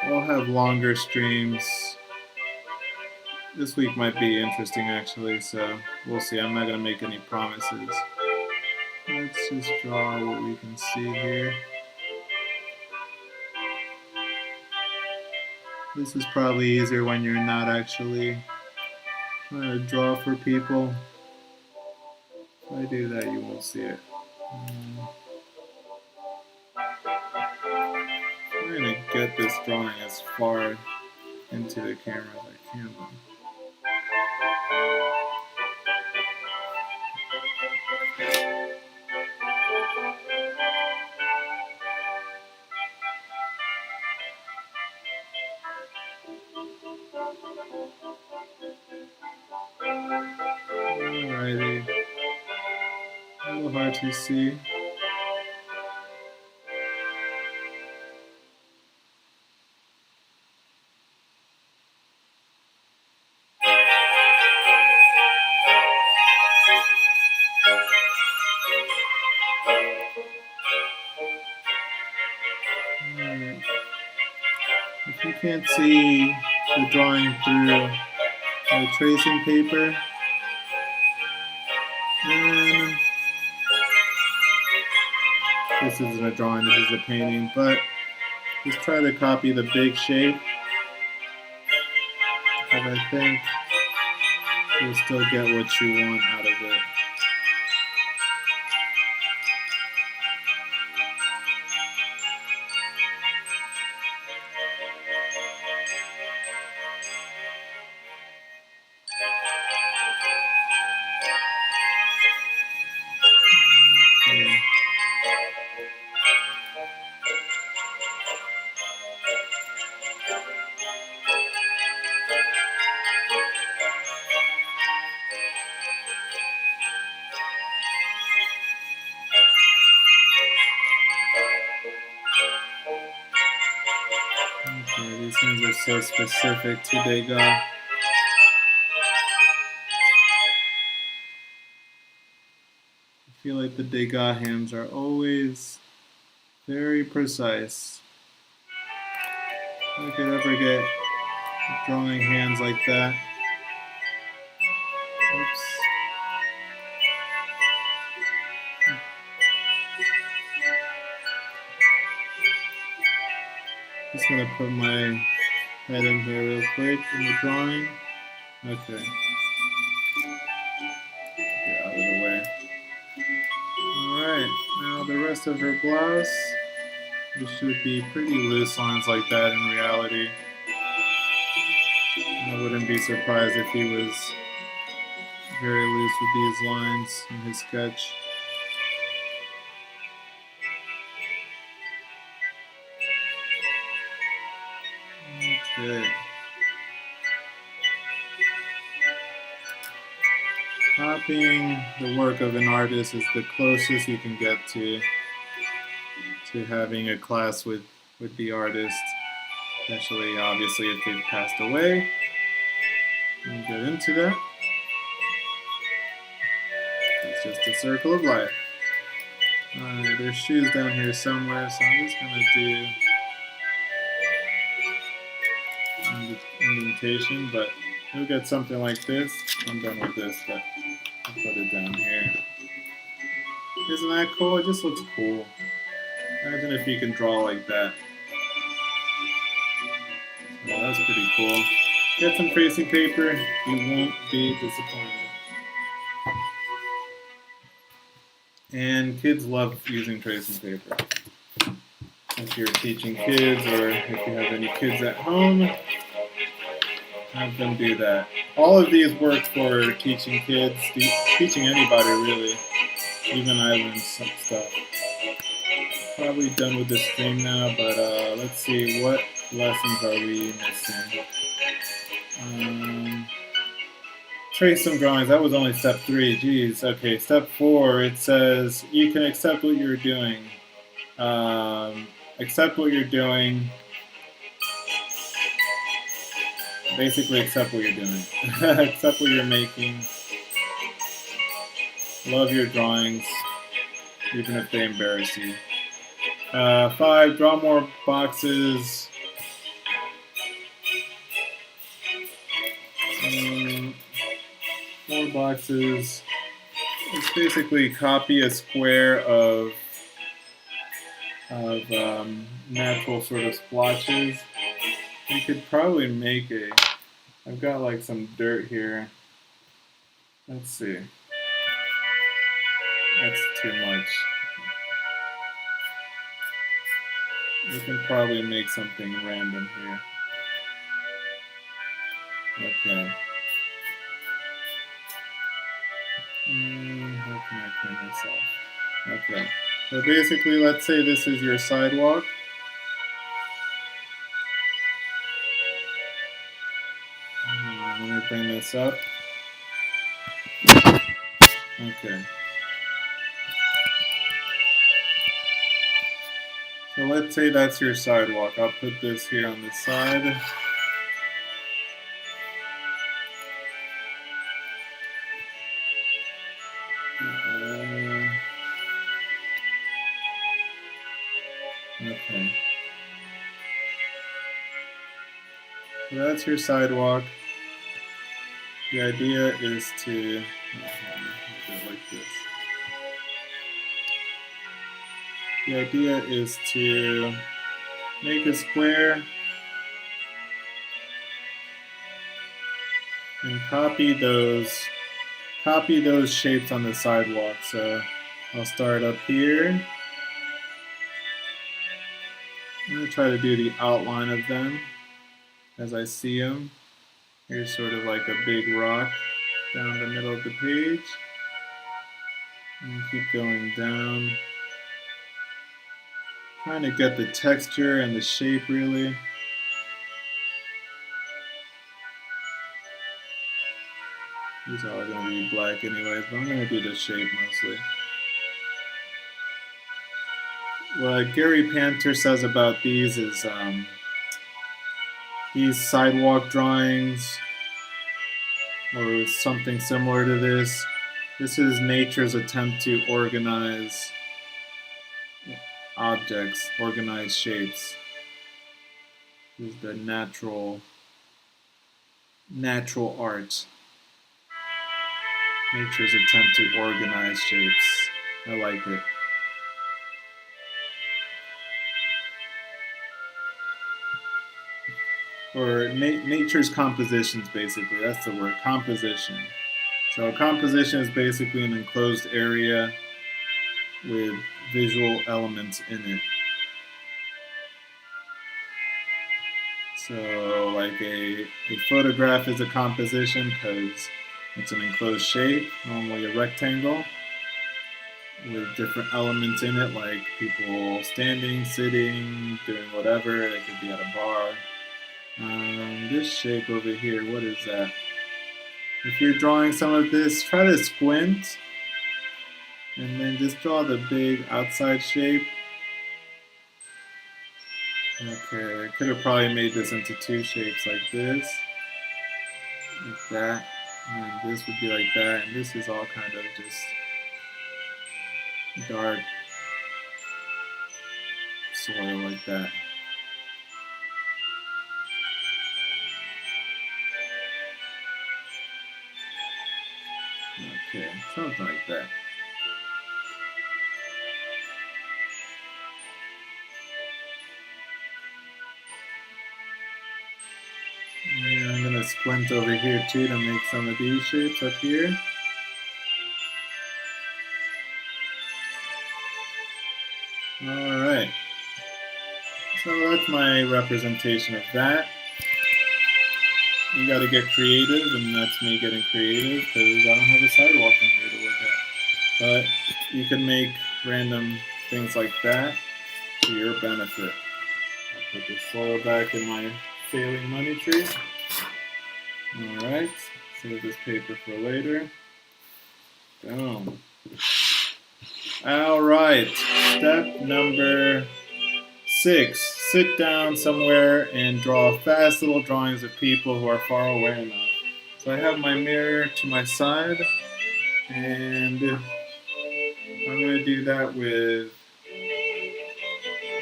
We'll have longer streams. This week might be interesting actually, so we'll see. I'm not going to make any promises. Let's just draw what we can see here. This is probably easier when you're not actually trying to draw for people. If I do that, you won't see it. I'm going to get this drawing as far into the camera as I can. Alrighty. A little hard to see. If you can't see the drawing through the tracing paper, then this isn't a drawing, this is a painting, but just try to copy the big shape, because I think you'll still get what you want out of it. Okay, these things are so specific to Degas. I feel like the Degas hands are always very precise. If I could ever get drawing hands like that. Oops. Just gonna put my head in here real quick in the drawing. Okay. Get out of the way. Alright, now the rest of her blouse. There should be pretty loose lines like that in reality. I wouldn't be surprised if he was very loose with these lines in his sketch. Okay. Copying the work of an artist is the closest you can get to having a class with the artist, especially obviously if they've passed away. We'll get into that. It's just a circle of life. Alright, there's shoes down here somewhere, so I'm just gonna do indentation, but you'll get something like this. I'm done with this, but I'll put it down here. Isn't that cool? It just looks cool. Imagine if you can draw like that. Well, that's pretty cool. Get some tracing paper, you won't be disappointed. And kids love using tracing paper. If you're teaching kids or if you have any kids at home, have them do that. All of these work for teaching kids, teaching anybody really. Even I learned some stuff. Probably done with this stream now, but let's see, what lessons are we missing? Trace some drawings. That was only step 3. Geez. Okay, step 4. It says you can accept what you're doing. Accept what you're doing. Basically, accept what you're doing. Accept what you're making. Love your drawings, even if they embarrass you. 5. Draw more boxes. More boxes. It's basically copy a square of natural sort of splotches. You could probably make a. I've got like some dirt here. Let's see. That's too much. You can probably make something random here. Okay. How can I clean this off? Okay. So basically, let's say this is your sidewalk. Let me bring this up. Okay. So let's say that's your sidewalk. I'll put this here on the side. Okay. So that's your sidewalk. The idea is to do it like this. The idea is to make a square and copy those shapes on the sidewalk. So I'll start up here. I'm going to try to do the outline of them as I see them. Here's sort of like a big rock down the middle of the page. And keep going down. Trying to get the texture and the shape really. These are all going to be black anyways, but I'm going to do the shape mostly. What Gary Panter says about these is these sidewalk drawings or something similar to this. This is nature's attempt to organize objects, organize shapes. This is the natural art. Nature's attempt to organize shapes. I like it. Or nature's compositions, basically. That's the word, composition. So a composition is basically an enclosed area with visual elements in it. So like a photograph is a composition because it's an enclosed shape, normally a rectangle, with different elements in it, like people standing, sitting, doing whatever. They could be at a bar. This shape over here, what is that? If you're drawing some of this, try to squint and then just draw the big outside shape. Okay, I could have probably made this into 2 shapes like this, like that, and this would be like that, and this is all kind of just dark soil like that. Okay, something like that. And I'm going to splint over here too to make some of these shapes up here. Alright, so that's my representation of that. You gotta get creative, and that's me getting creative because I don't have a sidewalk in here to look at. But you can make random things like that to your benefit. I'll put the soil back in my failing money tree. Alright, save this paper for later. Boom. Alright, step number 6. Sit down somewhere and draw fast little drawings of people who are far away enough. So I have my mirror to my side, and I'm going to do that with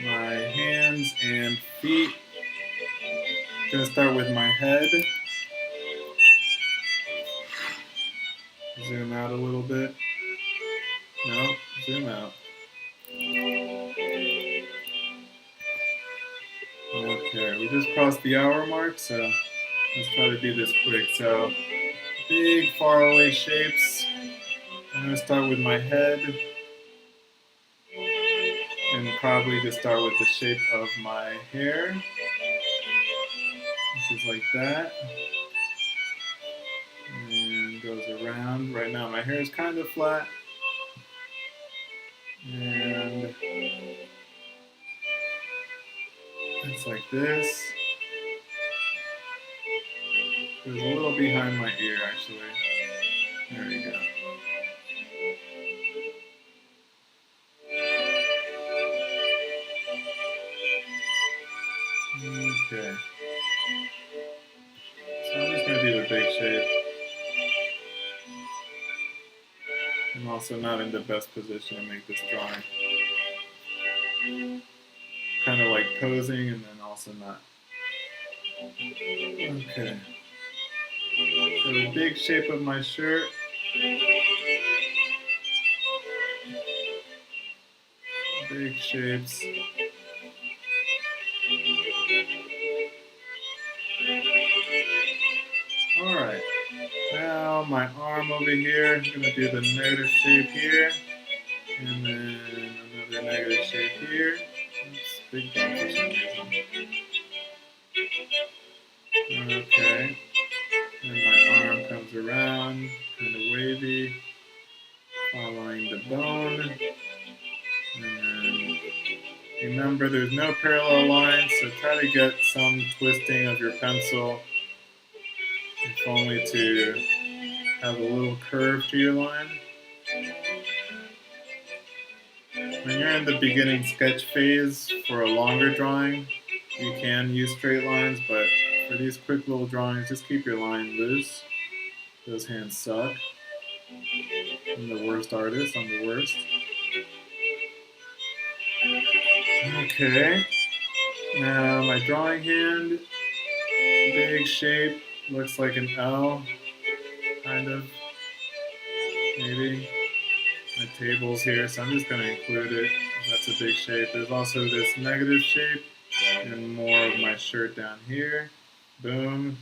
my hands and feet. I'm going to start with my head. Zoom out a little bit. No, zoom out. Okay, we just crossed the hour mark, so let's try to do this quick. So, big faraway shapes. I'm going to start with my head, and probably just start with the shape of my hair, which is like that, and goes around. Right now my hair is kind of flat, and it's like this. Goes a little behind my ear, actually. There we go. Okay. So I'm just going to do the big shape. I'm also not in the best position to make this drawing. Kind of like posing and then also not. Okay. So the big shape of my shirt. Big shapes. Alright. Now my arm over here, I'm going to do the negative shape here. And then another negative shape here. Oops, big bump for some reason. Okay. And my arm comes around, kind of wavy, following the bone. And remember, there's no parallel lines, so try to get some twisting of your pencil, if only to have a little curve to your line. When you're in the beginning sketch phase for a longer drawing, you can use straight lines, but for these quick little drawings, just keep your line loose. Those hands suck. I'm the worst artist, I'm the worst. Okay, now my drawing hand, big shape, looks like an L, kind of, maybe. My table's here, so I'm just going to include it. That's a big shape. There's also this negative shape and more of my shirt down here. Boom.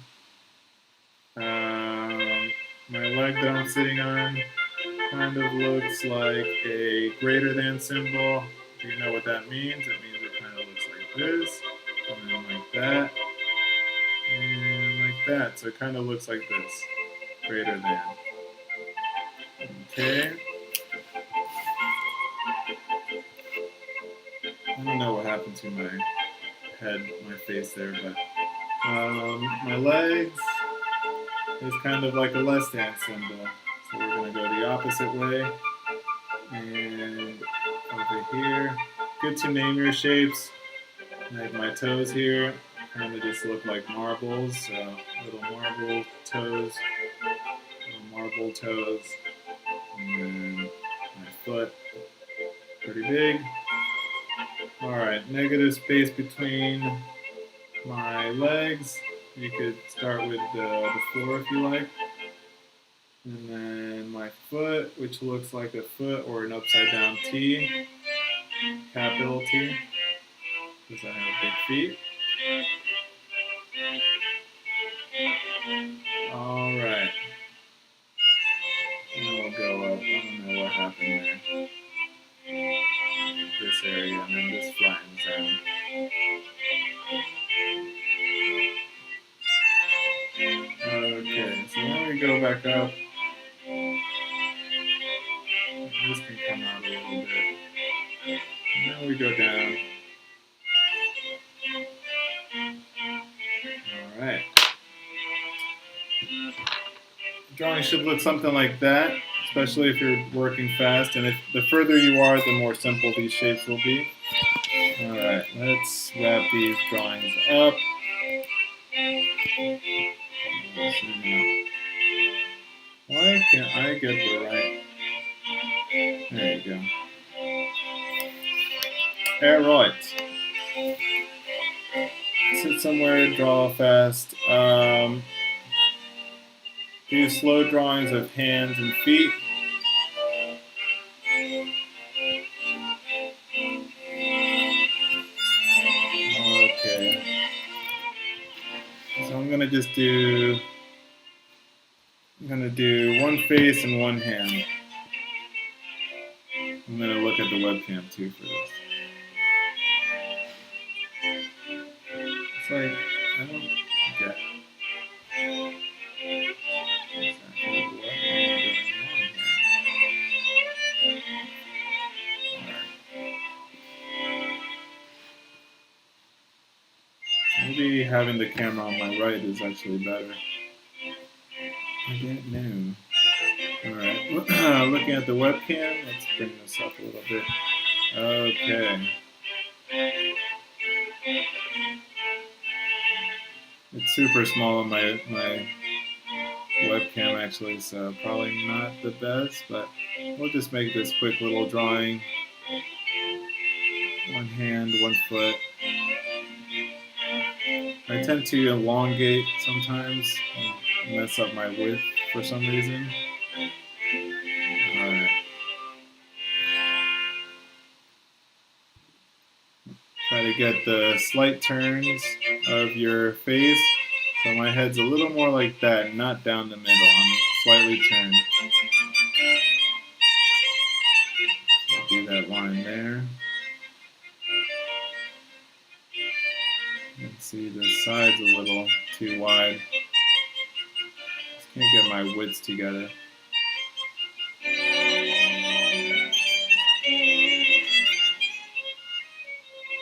My leg that I'm sitting on kind of looks like a greater than symbol. Do you know what that means? It means it kind of looks like this, and then like that, and like that. So it kind of looks like this, greater than. Okay. I don't know what happened to my head, my face there, but my legs is kind of like a less than symbol. So we're going to go the opposite way. And over here, good to name your shapes. Like my toes here, kind of just look like marbles. So little marble toes, and then my foot, pretty big. Alright, negative space between my legs. You could start with the floor if you like. And then my foot, which looks like a foot or an upside down T, capital T, because I have big feet. All right. Now we'll go up. I don't know what happened there. This area, and then this flattens out. Okay, so now we go back up. This can come out a little bit. Now we go down. All right. The drawing should look something like that, especially if you're working fast. And if the further you are, the more simple these shapes will be. All right, let's wrap these drawings up. Why can't I get the right? There you go. All right. Sit somewhere, draw fast. Do slow drawings of hands and feet. Okay. So I'm gonna do one face and one hand. I'm gonna look at the webcam too for this. It's like I don't get exactly what I'm doing wrong here. Maybe having the camera on my right is actually better. I don't know. Alright, looking at the webcam, let's bring this up a little bit. Okay. It's super small on my webcam actually, so probably not the best, but we'll just make this quick little drawing. One hand, one foot. I tend to elongate sometimes and mess up my width for some reason. Alright. Try to get the slight turns of your face. So my head's a little more like that, not down the middle. I'm slightly turned. So do that line there. And see the side's a little too wide. Just can't get my widths together.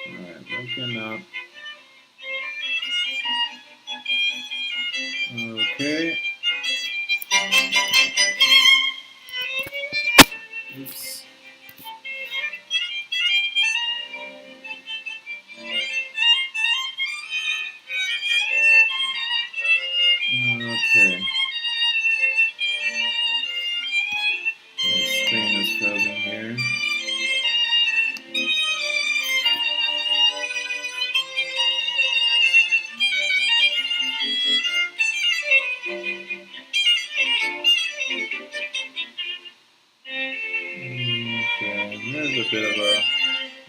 Alright, looking up. Okay. Oops. Okay. The screen is frozen here. Okay, there's a bit of a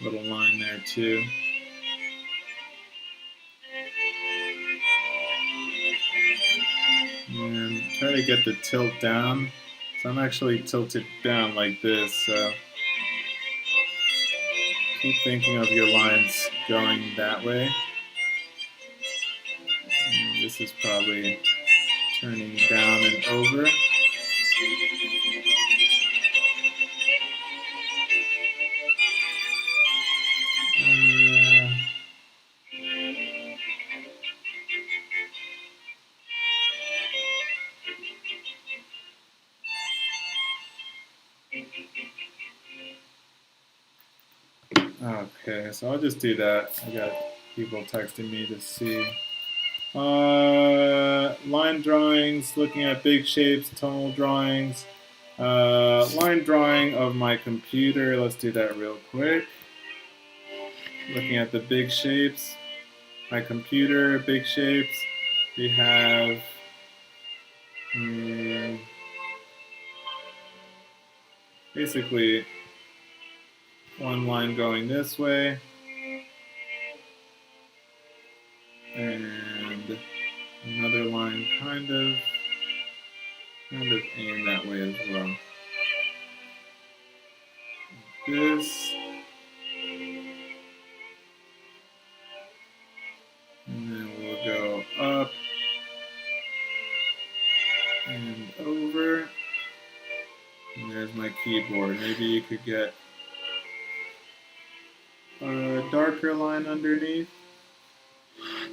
little line there too. And try to get the tilt down. So I'm actually tilted down like this, so keep thinking of your lines going that way. And this is probably turning down and over. Okay, so I'll just do that. I got people texting me to see. Line drawings, looking at big shapes, tonal drawings. Line drawing of my computer. Let's do that real quick. Looking at the big shapes. My computer, big shapes. We have basically one line going this way, and another line kind of aim that way as well. This. And then we'll go up and over. And there's my keyboard. Maybe you could get a darker line underneath,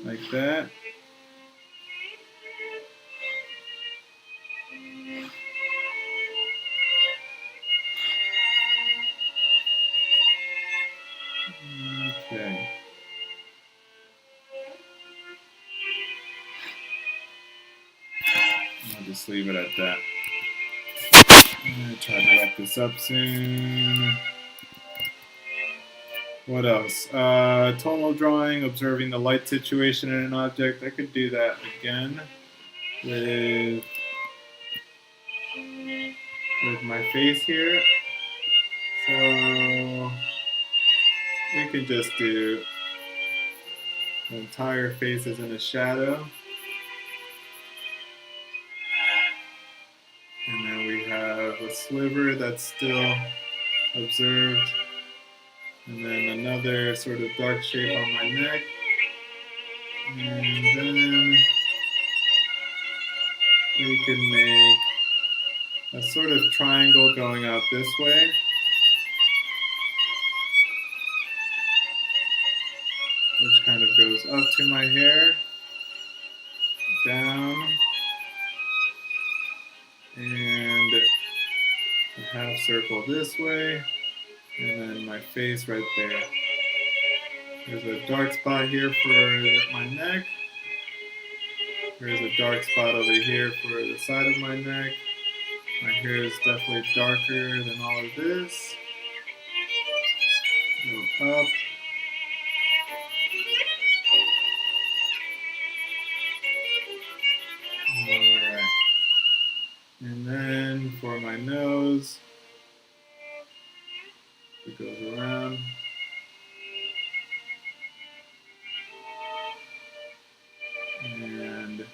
like that. Okay. I'll just leave it at that. I'm gonna try to wrap this up soon. What else? Tonal drawing, observing the light situation in an object. I could do that again with my face here. So we can just do the entire face as in a shadow. And then we have a sliver that's still observed. And then another sort of dark shape on my neck. And then we can make a sort of triangle going out this way. Which kind of goes up to my hair, down, and a half circle this way, and then my face right there. There's a dark spot here for my neck. There's a dark spot over here for the side of my neck. My hair is definitely darker than all of this. Go up. Alright. And then for my nose, it goes around. And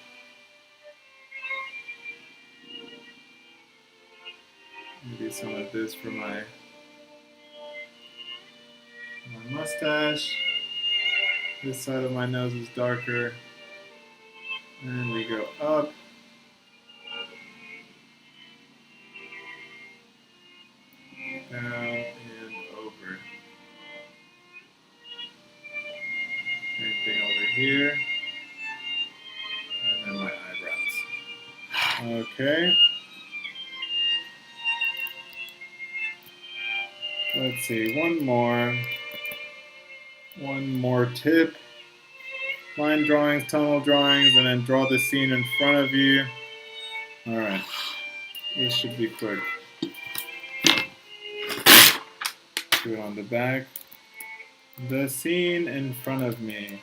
maybe some of this for my mustache. This side of my nose is darker. And we go up. Down and over. Same thing over here. And then my eyebrows. Okay. Let's see, one more tip. Line drawings, tonal drawings, and then draw the scene in front of you. Alright, this should be quick. Do it on the back. The scene in front of me.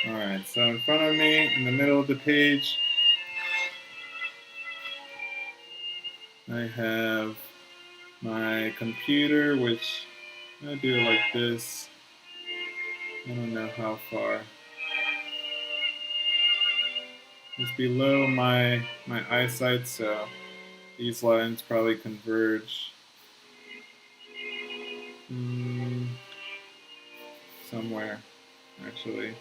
Alright, so in front of me, in the middle of the page, I have my computer, which I do it like this. I don't know how far. It's below my eyesight, so these lines probably converge somewhere, actually,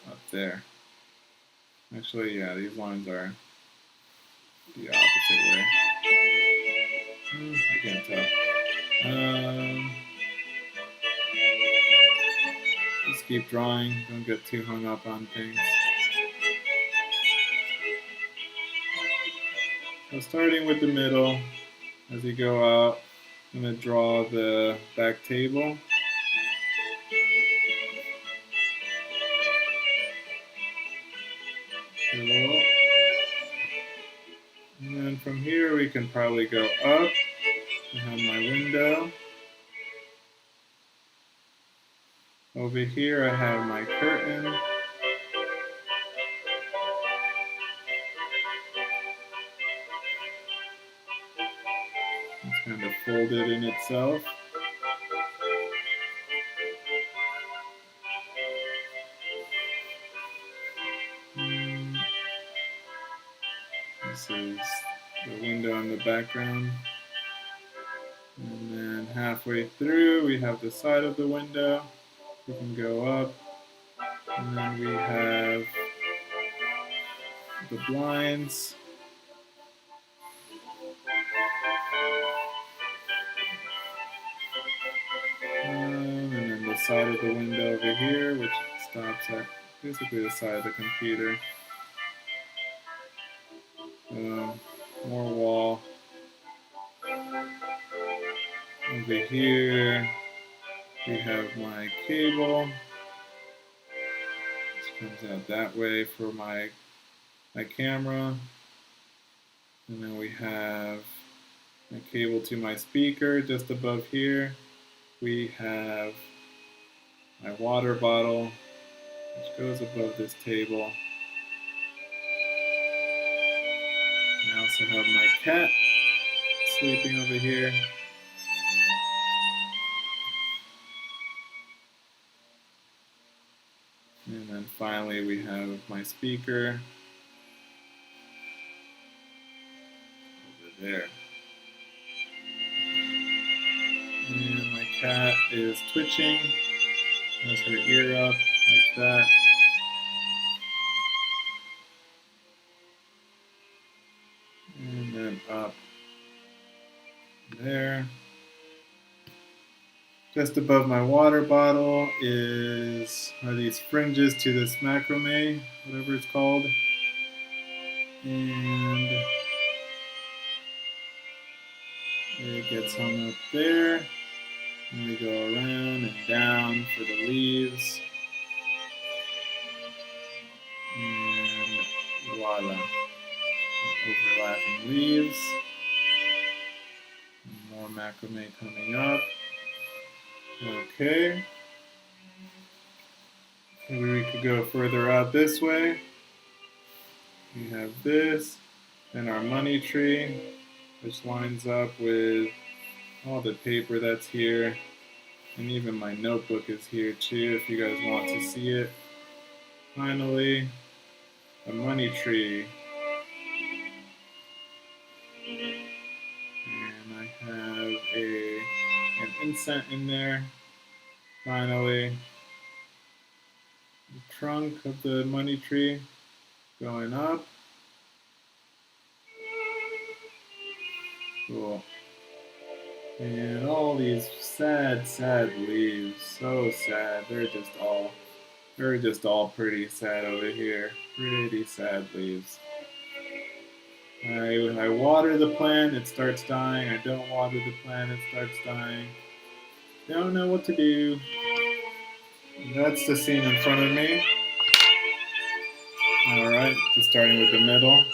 up there. Actually, yeah, these lines are the opposite way. I can't tell. Just keep drawing, don't get too hung up on things. So starting with the middle, as you go out, I'm going to draw the back table. Cool. And then from here we can probably go up. I have my window. Over here I have my curtain. It's kind of folded in itself. background. And then halfway through, we have the side of the window. We can go up. And then we have the blinds. And then the side of the window over here, which stops at basically the side of the computer. More wall. Over here, we have my cable. This comes out that way for my camera. And then we have my cable to my speaker just above here. We have my water bottle, which goes above this table. I also have my cat sleeping over here. And then finally we have my speaker over there. And my cat is twitching, has her ear up like that. And then up there. Just above my water bottle are these fringes to this macrame, whatever it's called. And it gets hung up there. And we go around and down for the leaves. And voila. Overlapping leaves. More macrame coming up. Okay. Maybe we could go further out this way. We have this, and our money tree, which lines up with all the paper that's here. And even my notebook is here too, if you guys want to see it. Finally, a money tree. And I have an incense in there. Finally, the trunk of the money tree going up. Cool. And all these sad, sad leaves. So sad. They're just all pretty sad over here. Pretty sad leaves. When I water the plant, it starts dying. I don't water the plant, it starts dying. Don't know what to do. That's the scene in front of me. Alright, just starting with the middle.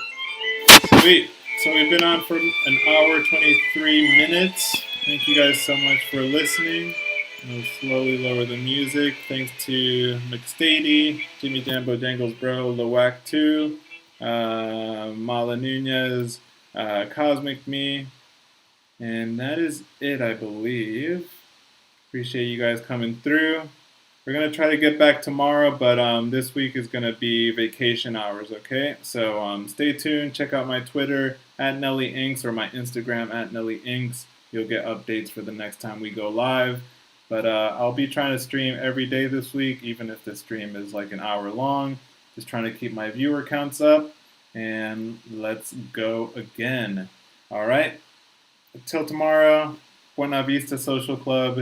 Sweet. So we've been on for an hour, 23 minutes. Thank you guys so much for listening. I'll slowly lower the music. Thanks to McStady, Jimmy Jambo Dangles Bro, Lowak2, Mala Nunez, Cosmic Me. And that is it, I believe. Appreciate you guys coming through. We're going to try to get back tomorrow, but this week is going to be vacation hours, okay? So stay tuned. Check out my Twitter, @NellyInks, or my Instagram, @NellyInks. You'll get updates for the next time we go live. But I'll be trying to stream every day this week, even if the stream is like an hour long. Just trying to keep my viewer counts up. And let's go again. All right? Until tomorrow, Buena Vista Social Club.